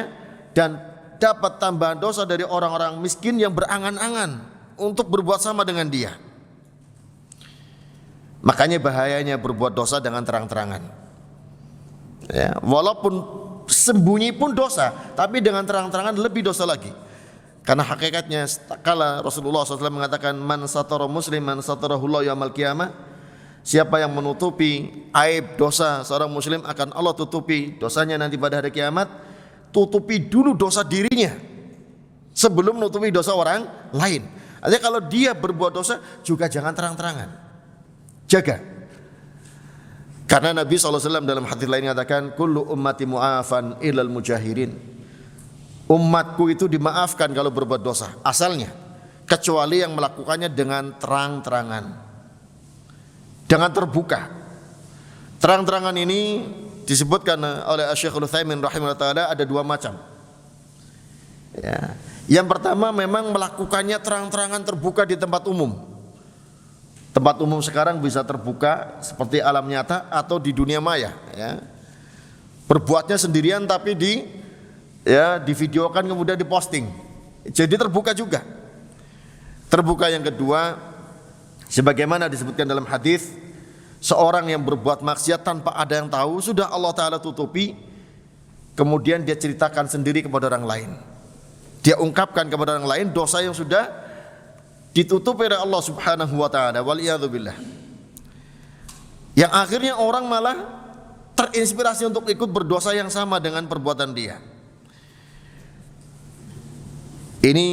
dan dapat tambahan dosa dari orang-orang miskin yang berangan-angan untuk berbuat sama dengan dia. Makanya bahayanya berbuat dosa dengan terang-terangan. Walaupun sembunyi pun dosa, tapi dengan terang-terangan lebih dosa lagi. Karena hakikatnya kala Rasulullah SAW mengatakan, man satara musliman satarahullahu yaumal qiyamah, siapa yang menutupi aib dosa seorang muslim akan Allah tutupi dosanya nanti pada hari kiamat. Tutupi dulu dosa dirinya sebelum menutupi dosa orang lain. Artinya kalau dia berbuat dosa juga jangan terang-terangan, jaga. Karena Nabi SAW dalam hadis lain mengatakan, kullu ummati mu'afan illal mujahirin. Umatku itu dimaafkan kalau berbuat dosa asalnya, kecuali yang melakukannya dengan terang-terangan, dengan terbuka. Terang-terangan ini disebutkan oleh Syekhul Utsaimin rahimahullah taala ada dua macam. Yang pertama memang melakukannya terang-terangan terbuka di tempat umum. Tempat umum sekarang bisa terbuka seperti alam nyata atau di dunia maya. Berbuatnya sendirian tapi divideokan kemudian diposting, jadi terbuka juga. Terbuka yang kedua, sebagaimana disebutkan dalam hadis, seorang yang berbuat maksiat tanpa ada yang tahu, sudah Allah Ta'ala tutupi, kemudian dia ceritakan sendiri kepada orang lain, dia ungkapkan kepada orang lain dosa yang sudah ditutupi oleh Allah Subhanahu wa Ta'ala. Waliyadzubillah. Yang akhirnya orang malah terinspirasi untuk ikut berdosa yang sama dengan perbuatan dia. Ini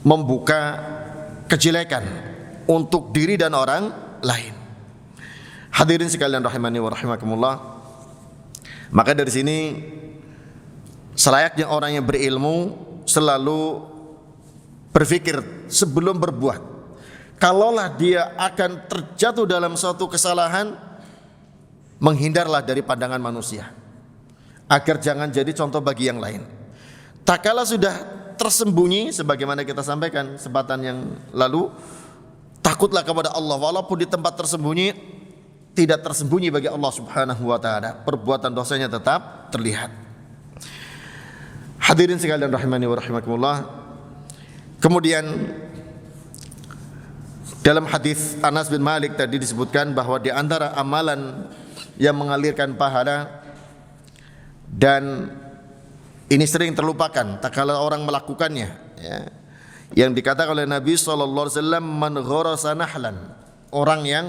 membuka kejelekan untuk diri dan orang lain. Hadirin sekalian rahimani wa rahimakumullah. Maka dari sini selayaknya orang yang berilmu selalu berpikir sebelum berbuat. Kalaulah dia akan terjatuh dalam suatu kesalahan, menghindarlah dari pandangan manusia, agar jangan jadi contoh bagi yang lain. Tak kala sudah tersembunyi, sebagaimana kita sampaikan kesempatan yang lalu, takutlah kepada Allah. Walaupun di tempat tersembunyi, tidak tersembunyi bagi Allah Subhanahu wa Ta'ala, perbuatan dosanya tetap terlihat. Hadirin sekalian rahimani wa rahimakumullah. Kemudian dalam hadis Anas bin Malik tadi disebutkan bahwa di antara amalan yang mengalirkan pahala dan ini sering terlupakan tak kala orang melakukannya, yang dikatakan oleh Nabi SAW, man gharasa nahlan, orang yang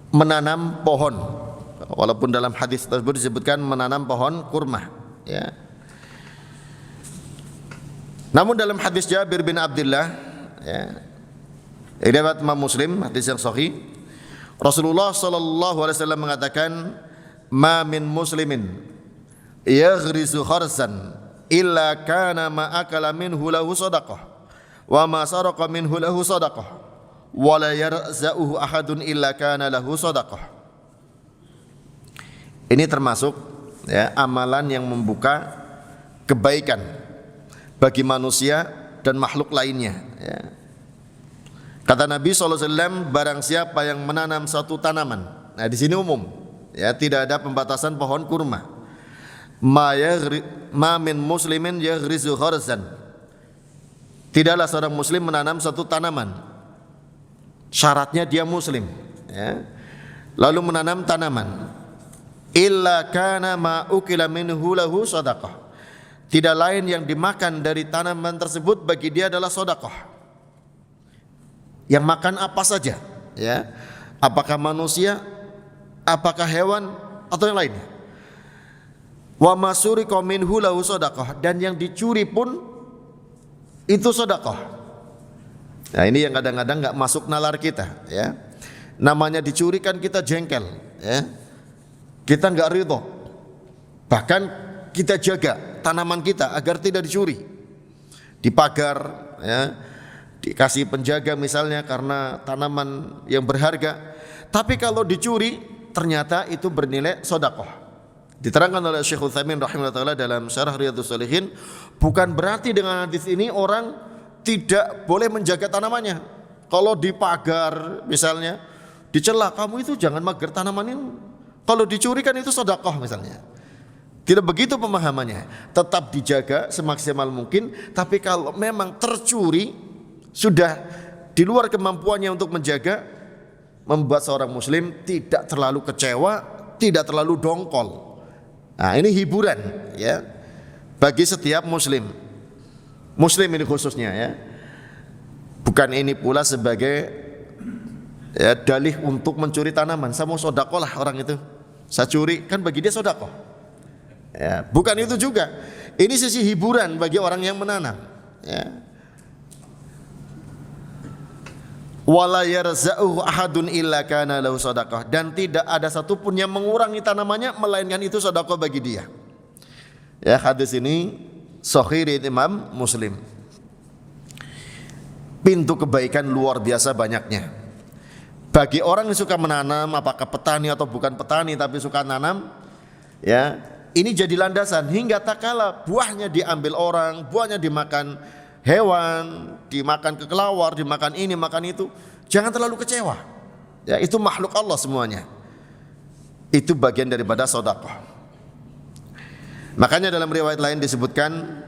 menanam pohon. Walaupun dalam hadis tersebut disebutkan menanam pohon kurma, namun dalam hadis Jabir bin Abdullah, riwayat Imam Muslim, hadis yang sahih, Rasulullah SAW mengatakan, ma min muslimin yaghrisu kharsan illa kana ma akala minhu lahu sadaqah wa ma saraqa minhu lahu sadaqah wa la yarza'uhu ahadun illa kana lahu sadaqah. Ini termasuk amalan yang membuka kebaikan bagi manusia dan makhluk lainnya. Kata Nabi SAW, barang siapa yang menanam satu tanaman. Nah, di sini umum, tidak ada pembatasan pohon kurma. Ma min muslimin yaghrizu kharsan, tidaklah seorang muslim menanam satu tanaman, syaratnya dia muslim, lalu menanam tanaman, illa kana ma ukila minhu lahu sadaqah, tidak lain yang dimakan dari tanaman tersebut bagi dia adalah sedekah. Yang makan apa saja, apakah manusia, apakah hewan atau yang lainnya. Wa masuriqa minhu lahu sadaqah, dan yang dicuri pun itu sedekah. Nah, ini yang kadang-kadang enggak masuk nalar kita, Namanya dicuri kan kita jengkel, kita nggak ridho. Bahkan kita jaga tanaman kita agar tidak dicuri, dipagar, ya, dikasih penjaga misalnya karena tanaman yang berharga. Tapi kalau dicuri ternyata itu bernilai sedekah. Diterangkan oleh Syekh Utsaimin rahimahullah dalam Syarah Riyadhus Shalihin, bukan berarti dengan hadis ini orang tidak boleh menjaga tanamannya. Kalau dipagar misalnya, dicela, kamu itu jangan magar tanaman ini. Kalau dicuri kan itu sedekah misalnya. Tidak begitu pemahamannya. Tetap dijaga semaksimal mungkin, tapi kalau memang tercuri, sudah di luar kemampuannya untuk menjaga, membuat seorang muslim tidak terlalu kecewa, tidak terlalu dongkol. Nah, ini hiburan ya bagi setiap muslim. Muslim ini khususnya ya. Bukan ini pula sebagai ya, dalih untuk mencuri tanaman. Saya mau sedekah lah orang itu. Saya curi, kan bagi dia sedekah. Ya, bukan itu juga. Ini sisi hiburan bagi orang yang menanam ya. Wala yarza'uhu ahadun illa kana lahu shadaqah, dan tidak ada satupun yang mengurangi tanamannya melainkan itu sedekah bagi dia. Ya, hadis ini sahih riwayat Imam Muslim. Pintu kebaikan luar biasa banyaknya. Bagi orang yang suka menanam, apakah petani atau bukan petani tapi suka nanam, ya, ini jadi landasan hingga tak kala buahnya diambil orang, buahnya dimakan hewan, dimakan kelelawar, dimakan ini, makan itu, jangan terlalu kecewa. Ya, itu makhluk Allah semuanya. Itu bagian daripada sedekah. Makanya dalam riwayat lain disebutkan,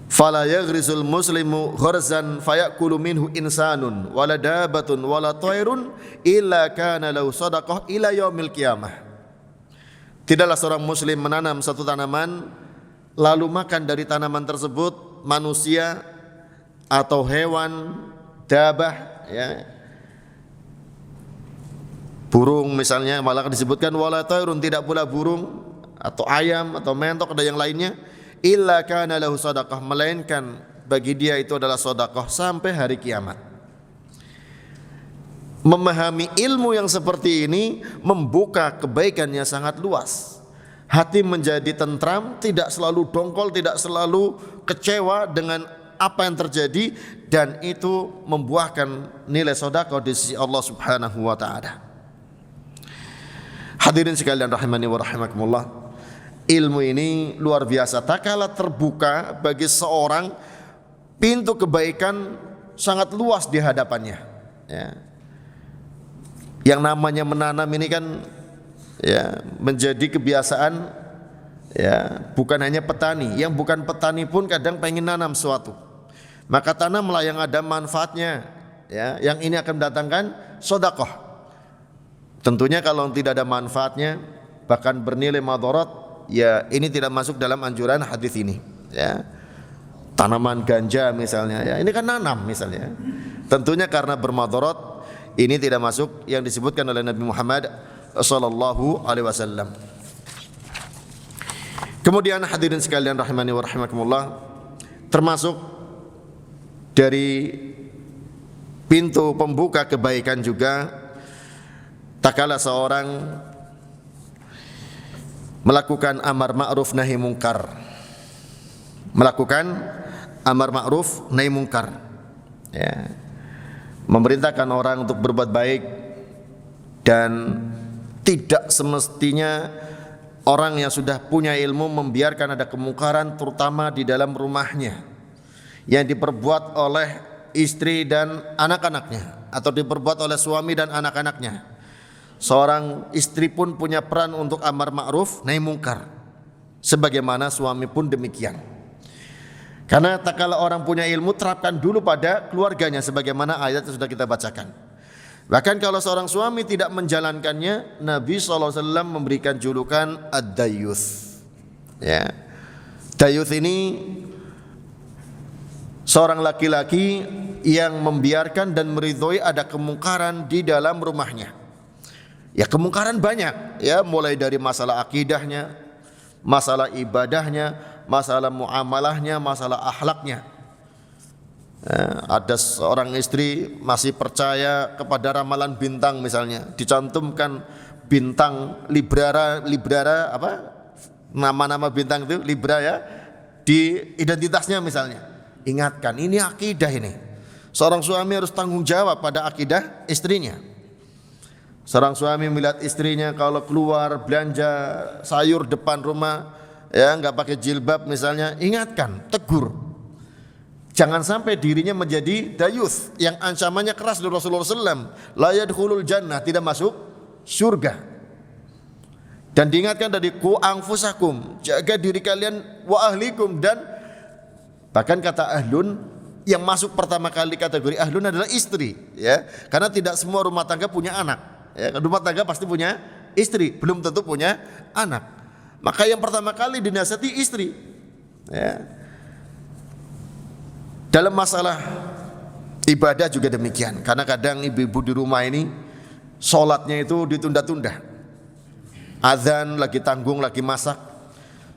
fala yaghrisul muslimu gharzan fayakulu minhu insanun wala dabatun wala tairun illa kana lahu sadaqah ila yaumil qiyamah. Tidaklah seorang muslim menanam satu tanaman lalu makan dari tanaman tersebut manusia atau hewan, dabah ya, burung misalnya, malah disebutkan wala tairun, tidak pula burung atau ayam atau mentok ada yang lainnya, illa kana lahu sadaqah, melainkan bagi dia itu adalah sedekah sampai hari kiamat. Memahami ilmu yang seperti ini membuka kebaikannya sangat luas. Hati menjadi tentram, tidak selalu dongkol, tidak selalu kecewa dengan apa yang terjadi, dan itu membuahkan nilai sedekah di sisi Allah Subhanahu wa taala. Hadirin sekalian rahimani wa rahimakumullah, ilmu ini luar biasa. Tak kala terbuka bagi seorang, pintu kebaikan sangat luas di hadapannya ya. Yang namanya menanam ini kan ya menjadi kebiasaan ya, bukan hanya petani, yang bukan petani pun kadang pengen nanam sesuatu. Maka tanamlah yang ada manfaatnya ya, yang ini akan mendatangkan sedekah. Tentunya kalau tidak ada manfaatnya bahkan bernilai madarat, ya ini tidak masuk dalam anjuran hadis ini ya. Tanaman ganja misalnya ya, ini kan nanam misalnya. Tentunya karena bermadarat, ini tidak masuk yang disebutkan oleh Nabi Muhammad sallallahu alaihi wasallam. Kemudian hadirin sekalian rahimani wa rahimakumullah, termasuk dari pintu pembuka kebaikan juga tak kala seorang melakukan amar ma'ruf nahi mungkar. Melakukan amar ma'ruf nahi mungkar ya. Memerintahkan orang untuk berbuat baik, dan tidak semestinya orang yang sudah punya ilmu membiarkan ada kemungkaran, terutama di dalam rumahnya yang diperbuat oleh istri dan anak-anaknya, atau diperbuat oleh suami dan anak-anaknya. Seorang istri pun punya peran untuk amar ma'ruf nahi mungkar, sebagaimana suami pun demikian. Karena tak kala orang punya ilmu, terapkan dulu pada keluarganya sebagaimana ayat yang sudah kita bacakan. Bahkan kalau seorang suami tidak menjalankannya, Nabi SAW memberikan julukan ad-dayyuth ya. Dayyuth ini seorang laki-laki yang membiarkan dan meridhoi ada kemungkaran di dalam rumahnya. Ya, kemungkaran banyak ya, mulai dari masalah akidahnya, masalah ibadahnya, masalah muamalahnya, masalah akhlaknya. Ada seorang istri masih percaya kepada ramalan bintang misalnya, dicantumkan bintang Librara apa? Nama-nama bintang itu Libra ya di identitasnya misalnya. Ingatkan, ini akidah ini. Seorang suami harus tanggung jawab pada akidah istrinya. Seorang suami melihat istrinya kalau keluar belanja sayur depan rumah ya nggak pakai jilbab misalnya, ingatkan, tegur. Jangan sampai dirinya menjadi dayuth yang ancamannya keras dari Rasulullah SAW. La yadkhulul jannah, tidak masuk surga. Dan diingatkan dari ku anfusakum, jaga diri kalian, wa ahlikum, dan bahkan kata ahlun yang masuk pertama kali kategori ahlun adalah istri, ya. Karena tidak semua rumah tangga punya anak. Ya, rumah tangga pasti punya istri, belum tentu punya anak. Maka yang pertama kali dinasihati istri, ya. Dalam masalah ibadah juga demikian. Karena kadang ibu-ibu di rumah ini sholatnya itu ditunda-tunda. Azan lagi tanggung, lagi masak,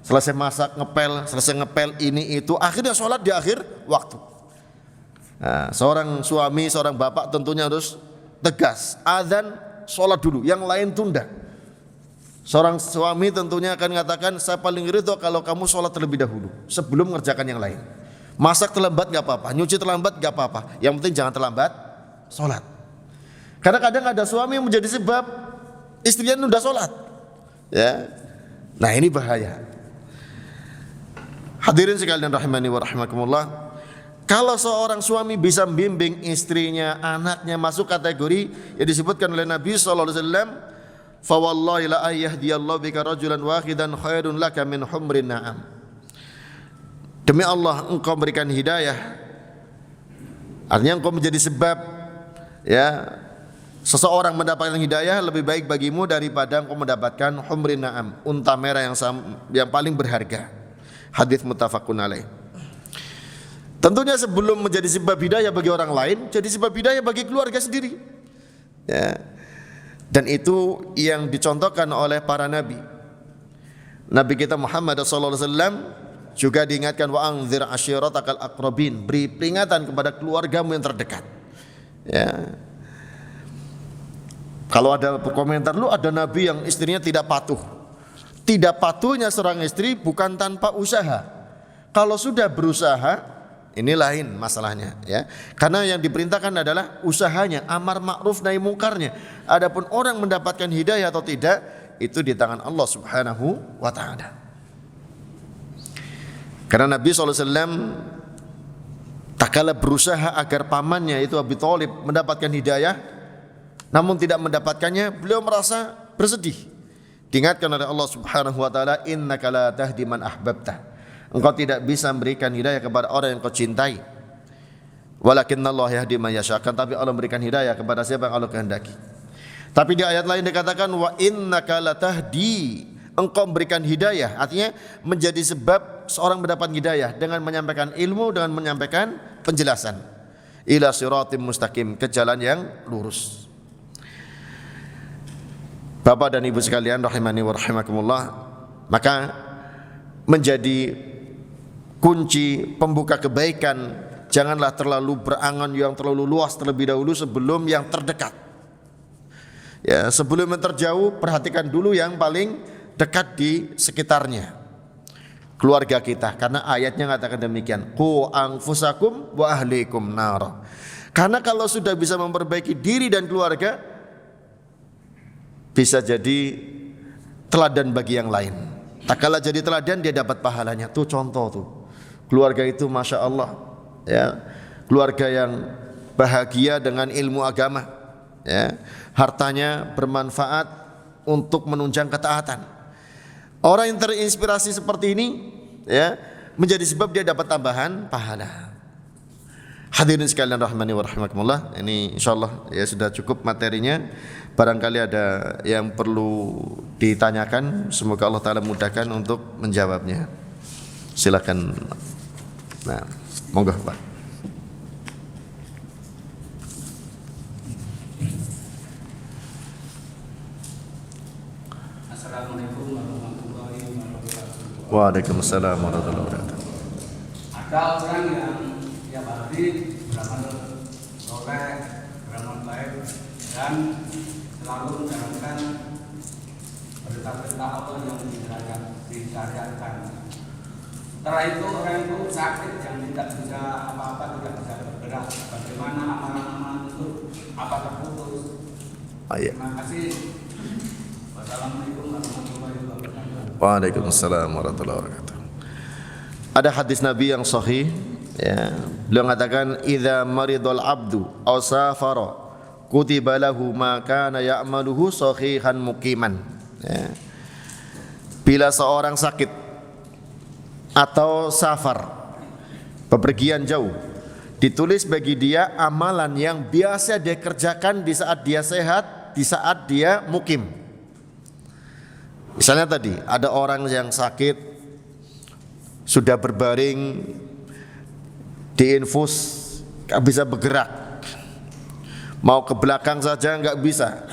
selesai masak ngepel ini itu, akhirnya sholat di akhir waktu. Nah, seorang suami, seorang bapak tentunya harus tegas. Azan sholat dulu, yang lain tunda. Seorang suami tentunya akan mengatakan, saya paling ridho kalau kamu sholat terlebih dahulu sebelum mengerjakan yang lain. Masak terlambat gak apa-apa, nyuci terlambat gak apa-apa, yang penting jangan terlambat sholat. Karena kadang ada suami yang menjadi sebab istrinya nunda sholat, ya. Nah ini bahaya. Hadirin sekalian rahimani wa rahimakumullah, kalau seorang suami bisa membimbing istrinya, anaknya masuk kategori yang disebutkan oleh Nabi SAW, fa wallahi la ayyahdiyallahu bika rajulan wahidan khairun laka min humrin na'am. Demi Allah engkau berikan hidayah, artinya engkau menjadi sebab ya seseorang mendapatkan hidayah lebih baik bagimu daripada engkau mendapatkan humrin na'am, unta merah yang paling berharga. Hadis muttafaqun alaih. Tentunya sebelum menjadi sebab hidayah bagi orang lain, jadi sebab hidayah bagi keluarga sendiri, ya. Dan itu yang dicontohkan oleh para nabi. Nabi kita Muhammad sallallahu alaihi wasallam juga diingatkan, wa anzir ashiratakal aqrabin, beri peringatan kepada keluargamu yang terdekat, ya. Kalau ada komentar, lu ada nabi yang istrinya tidak patuh. Tidak patuhnya seorang istri bukan tanpa usaha. Kalau sudah berusaha, ini lain masalahnya, ya. Karena yang diperintahkan adalah usahanya, amar ma'ruf nahi mungkarnya. Adapun orang mendapatkan hidayah atau tidak, itu di tangan Allah Subhanahu wa taala. Karena Nabi SAW tak kala berusaha agar pamannya itu Abi Thalib mendapatkan hidayah, namun tidak mendapatkannya, beliau merasa bersedih. Diingatkan oleh Allah Subhanahu wa taala, innaka la tahdi man ahbabta, engkau tidak bisa memberikan hidayah kepada orang yang kau cintai. Walakinnallaha yahdi man yasha, tapi Allah memberikan hidayah kepada siapa yang Allah kehendaki. Tapi di ayat lain dikatakan, wa innaka la tahdi, engkau memberikan hidayah, artinya menjadi sebab seorang mendapat hidayah dengan menyampaikan ilmu, dengan menyampaikan penjelasan, ila siratim mustaqim, ke jalan yang lurus. Bapak dan ibu sekalian rahimani wa rahimakumullah, maka menjadi kunci pembuka kebaikan, janganlah terlalu berangan yang terlalu luas terlebih dahulu sebelum yang terdekat, ya. Sebelum yang terjauh, perhatikan dulu yang paling dekat di sekitarnya, keluarga kita. Karena ayatnya mengatakan demikian, qu anfusakum wa ahlikum nar. Karena kalau sudah bisa memperbaiki diri dan keluarga, bisa jadi teladan bagi yang lain. Tak kala jadi teladan, dia dapat pahalanya. Tuh contoh tuh, keluarga itu masya Allah, ya, keluarga yang bahagia dengan ilmu agama, ya, hartanya bermanfaat untuk menunjang ketaatan. Orang yang terinspirasi seperti ini, ya, menjadi sebab dia dapat tambahan pahala. Hadirin sekalian rahmani wa rahimakumullah, ini insyaallah ya sudah cukup materinya. Barangkali ada yang perlu ditanyakan, semoga Allah taala mudahkan untuk menjawabnya. Silakan. Nah, monggo Pak. Assalamualaikum warahmatullahi wabarakatuh. Waalaikumsalam warahmatullahi wabarakatuh. Ada orang yang tiap hari beramal soleh, beramal baik, dan selalu menjalankan perintah Allah yang disyariatkan. Setelah itu orang itu sakit yang tidak bisa apa-apa, tidak bisa bergerak. Bagaimana amalan-amalan itu? Apa terputus? Terima kasih. Wassalamualaikum warahmatullahi wabarakatuh. Waalaikumsalam warahmatullahi wabarakatuh. Ada hadis Nabi yang sahih, ya. Beliau mengatakan, "Idza maridul abdu aw safara kutiba lahu ma kana ya'maluhu sahihan muqiman." Ya. Bila seorang sakit atau safar, bepergian jauh, ditulis bagi dia amalan yang biasa dia kerjakan di saat dia sehat, di saat dia mukim. Misalnya tadi ada orang yang sakit, sudah berbaring, diinfus, gak bisa bergerak, mau ke belakang saja gak bisa,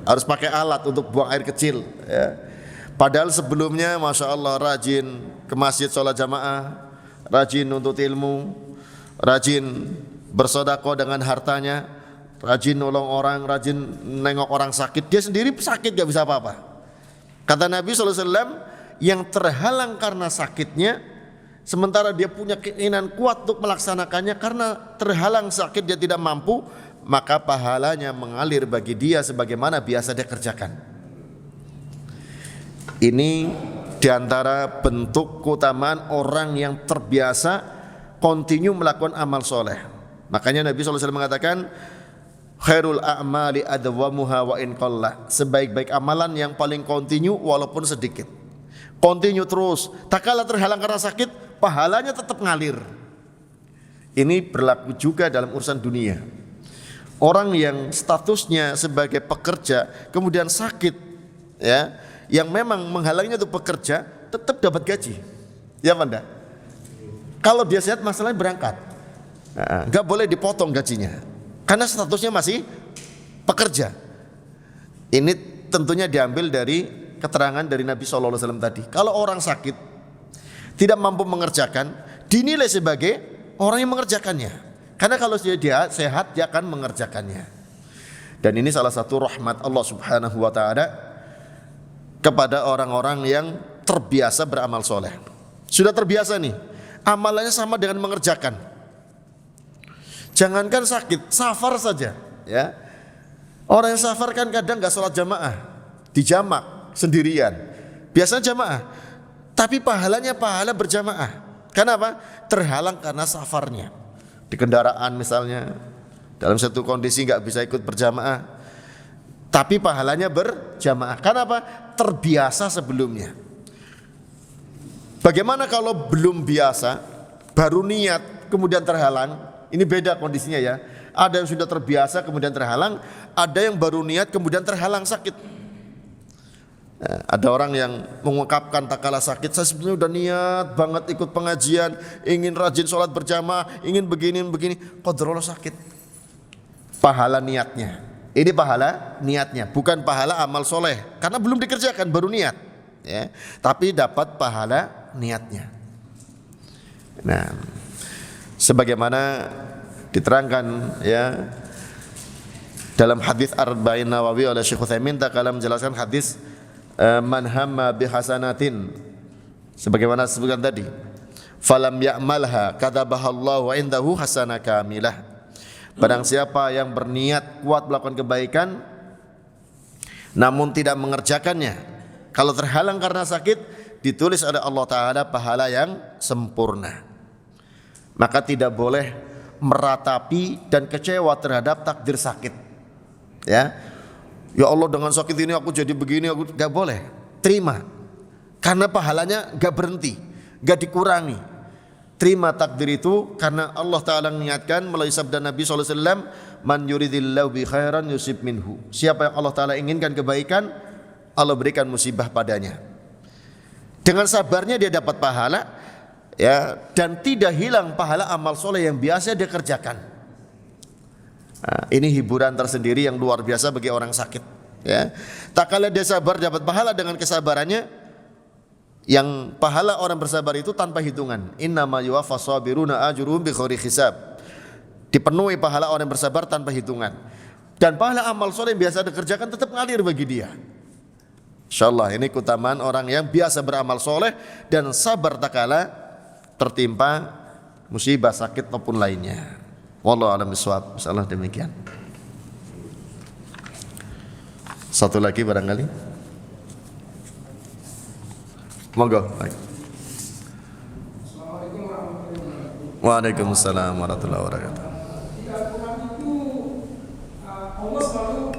harus pakai alat untuk buang air kecil, ya. Padahal sebelumnya Masya Allah rajin ke masjid sholat jamaah, rajin untuk ilmu, rajin bersedekah dengan hartanya, rajin nolong orang, rajin nengok orang sakit. Dia sendiri sakit gak bisa apa-apa. Kata Nabi SAW, yang terhalang karena sakitnya, sementara dia punya keinginan kuat untuk melaksanakannya, karena terhalang sakit dia tidak mampu, maka pahalanya mengalir bagi dia sebagaimana biasa dia kerjakan. Ini diantara bentuk keutamaan orang yang terbiasa continue melakukan amal soleh. Makanya Nabi SAW mengatakan, khairul a'mali adwamuha wa in qalla. Sebaik-baik amalan yang paling continue walaupun sedikit. Continue terus. Tak kala terhalang karena sakit, pahalanya tetap ngalir. Ini berlaku juga dalam urusan dunia. Orang yang statusnya sebagai pekerja kemudian sakit, ya, yang memang menghalanginya untuk bekerja, tetap dapat gaji. Ya Anda? Kalau dia sehat masalahnya berangkat, nggak boleh dipotong gajinya, karena statusnya masih pekerja. Ini tentunya diambil dari keterangan dari Nabi SAW tadi. Kalau orang sakit tidak mampu mengerjakan, dinilai sebagai orang yang mengerjakannya, karena kalau dia sehat dia akan mengerjakannya. Dan ini salah satu rahmat Allah Subhanahu wa Ta'ala kepada orang-orang yang terbiasa beramal soleh. Sudah terbiasa nih, amalannya sama dengan mengerjakan. Jangankan sakit, safar saja, ya. Orang yang safar kan kadang gak sholat jamaah, di jamak sendirian. Biasanya jamaah, tapi pahalanya pahala berjamaah. Kenapa? Terhalang karena safarnya. Di kendaraan misalnya, dalam satu kondisi gak bisa ikut berjamaah, tapi pahalanya berjamaah. Kenapa? Terbiasa sebelumnya. Bagaimana kalau belum biasa, baru niat kemudian terhalang? Ini beda kondisinya ya. Ada yang sudah terbiasa kemudian terhalang, ada yang baru niat kemudian terhalang sakit. Ada orang yang mengungkapkan tak kalah sakit, saya sebenarnya udah niat banget ikut pengajian, ingin rajin sholat berjamaah, ingin begini, qadarullah sakit. Pahala niatnya. Ini pahala niatnya, bukan pahala amal soleh, karena belum dikerjakan, baru niat, ya. Tapi dapat pahala niatnya. Nah, sebagaimana diterangkan, ya, dalam hadis Arba'in Nawawi oleh Syekh Utsaimin, tak kalah menjelaskan hadis man hamma bihasanatin, sebagaimana disebutkan tadi, falam ya'malha katabahallahu indahu hasanah kamilah. Barang siapa yang berniat kuat melakukan kebaikan namun tidak mengerjakannya, kalau terhalang karena sakit, ditulis oleh Allah Ta'ala pahala yang sempurna. Maka tidak boleh meratapi dan kecewa terhadap takdir sakit, ya. Ya Allah, dengan sakit ini aku jadi begini, aku gak boleh. Terima, karena pahalanya gak berhenti, gak dikurangi. Terima takdir itu karena Allah Ta'ala mengingatkan melalui sabda Nabi SAW, man yuridillahu bi khairan yusib minhu. Siapa yang Allah Ta'ala inginkan kebaikan, Allah berikan musibah padanya. Dengan sabarnya dia dapat pahala, ya, dan tidak hilang pahala amal soleh yang biasa dia kerjakan. Nah, ini hiburan tersendiri yang luar biasa bagi orang sakit, ya. Tak kala dia sabar dapat pahala dengan kesabarannya. Yang pahala orang bersabar itu tanpa hitungan. Innama yuwaffas sabiruna ajruhum bighairi hisab. Dipenuhi pahala orang bersabar tanpa hitungan. Dan pahala amal soleh yang biasa dikerjakan tetap ngalir bagi dia. Insyaallah ini keutamaan orang yang biasa beramal soleh dan sabar tak kala tertimpa musibah, sakit maupun lainnya. Wallahu a'lam bishawab. Insyaallah demikian. Satu lagi barangkali. Monggo. Assalamualaikum warahmatullahi wabarakatuh. Waalaikumsalam warahmatullahi wabarakatuh. Di Al-Quran itu Allah selalu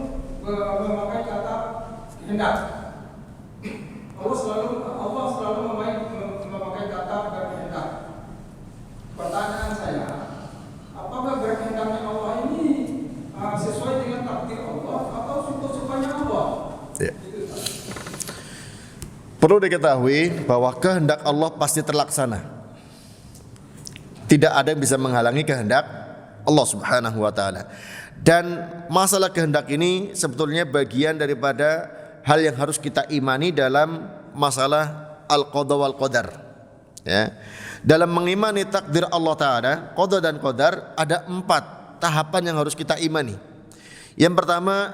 memakai kata kehendak. Allah selalu memakai kata berkehendak. Pertanyaan saya, apakah berkehendaknya Allah ini sesuai dengan takdir Allah atau suka-sukanya Allah? Ya. Perlu diketahui bahwa kehendak Allah pasti terlaksana. Tidak ada yang bisa menghalangi kehendak Allah Subhanahu wa taala. Dan masalah kehendak ini sebetulnya bagian daripada hal yang harus kita imani dalam masalah al-qada wal qadar. Ya. Dalam mengimani takdir Allah taala, qada dan qadar, ada 4 tahapan yang harus kita imani. Yang pertama,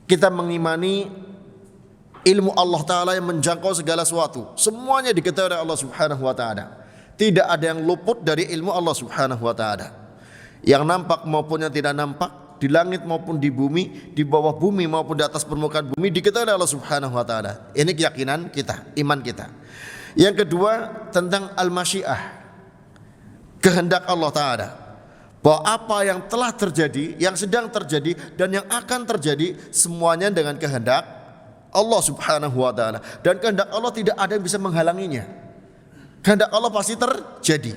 kita mengimani ilmu Allah taala yang menjangkau segala sesuatu. Semuanya diketahui oleh Allah Subhanahu wa taala. Tidak ada yang luput dari ilmu Allah Subhanahu wa taala. Yang nampak maupun yang tidak nampak, di langit maupun di bumi, di bawah bumi maupun di atas permukaan bumi, diketahui oleh Allah Subhanahu wa taala. Ini keyakinan kita, iman kita. Yang kedua, tentang al-masyiah, kehendak Allah taala. Bahwa apa yang telah terjadi, yang sedang terjadi dan yang akan terjadi, semuanya dengan kehendak Allah Subhanahu wa taala. Dan kehendak Allah tidak ada yang bisa menghalanginya. Kehendak Allah pasti terjadi.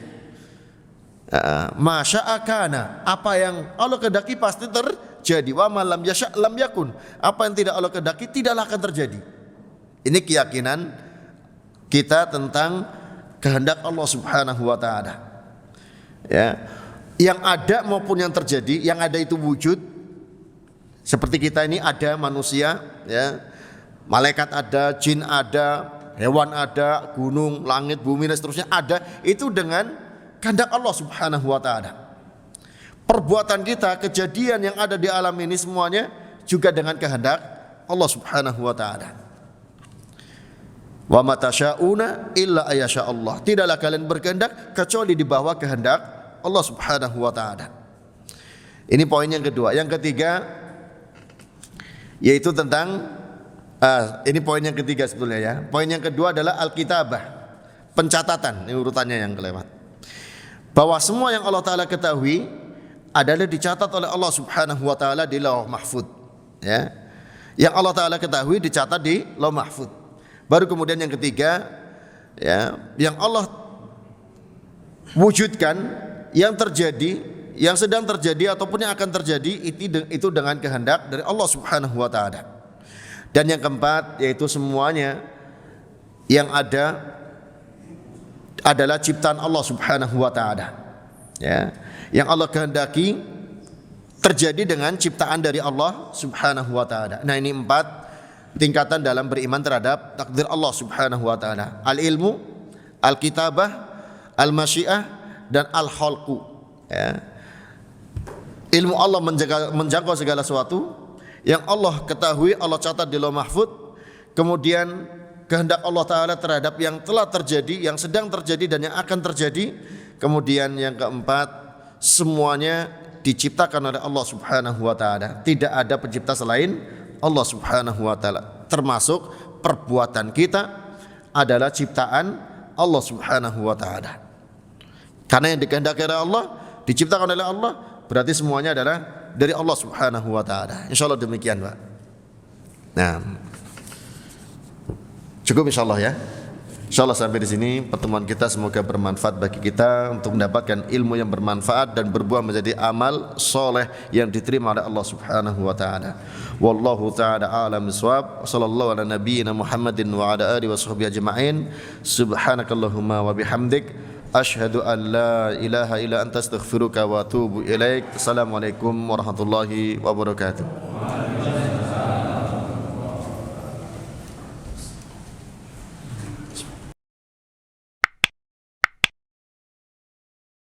Masya'a kana, apa yang Allah kehendaki pasti terjadi. Wa ma lam yasha' lam yakun, apa yang tidak Allah kehendaki tidaklah akan terjadi. Ini keyakinan kita tentang kehendak Allah Subhanahu wa taala. Ya. Yang ada maupun yang terjadi, yang ada itu wujud. Seperti kita ini ada manusia, ya. Malaikat ada, jin ada, hewan ada, gunung, langit, bumi dan seterusnya ada. Itu dengan kehendak Allah Subhanahu wa taala. Perbuatan kita, kejadian yang ada di alam ini semuanya juga dengan kehendak Allah Subhanahu wa taala. Wa ma tasyauna illa ayyasha Allah. Tidaklah kalian berkehendak kecuali di bawah kehendak Allah Subhanahu wa taala. Ini poin yang kedua. Yang ketiga yaitu tentang ini poin yang ketiga sebetulnya ya. Poin yang kedua adalah al-kitabah, pencatatan. Ini urutannya yang kelewat. Bahwa semua yang Allah taala ketahui adalah dicatat oleh Allah Subhanahu wa taala di Lauh Mahfuz, ya. Yang Allah taala ketahui dicatat di Lauh Mahfuz. Baru kemudian yang ketiga, ya, yang Allah wujudkan, yang terjadi, yang sedang terjadi ataupun yang akan terjadi, itu dengan kehendak dari Allah Subhanahu wa taala. Dan yang keempat yaitu semuanya yang ada adalah ciptaan Allah Subhanahu wa taala. Ya. Yang Allah kehendaki terjadi dengan ciptaan dari Allah Subhanahu wa taala. Nah, ini 4 tingkatan dalam beriman terhadap takdir Allah Subhanahu wa taala. Al-ilmu, al-kitabah, al-masyiah dan al-khalqu. Ya. Ilmu Allah menjangkau segala sesuatu. Yang Allah ketahui, Allah catat di Lauh Mahfuz. Kemudian kehendak Allah taala terhadap yang telah terjadi, yang sedang terjadi dan yang akan terjadi. Kemudian yang keempat, semuanya diciptakan oleh Allah Subhanahu wa taala. Tidak ada pencipta selain Allah Subhanahu wa taala. Termasuk perbuatan kita adalah ciptaan Allah Subhanahu wa taala. Karena yang dikehendaki oleh Allah, diciptakan oleh Allah, berarti semuanya adalah dari Allah Subhanahu wa taala. Insyaallah demikian, Pak. Nah, cukup insyaallah ya. Insyaallah sampai di sini pertemuan kita, semoga bermanfaat bagi kita untuk mendapatkan ilmu yang bermanfaat dan berbuah menjadi amal soleh yang diterima oleh Allah Subhanahu wa taala. Wallahu taala a'lam bissawab. Sallallahu ala nabiyyina Muhammadin wa ala alihi washabbihi ajma'in. Subhanakallahumma wa bihamdik, asyhadu an la ilaha illa anta astaghfiruka wa atubu ilaik. Assalamualaikum warahmatullahi wabarakatuh.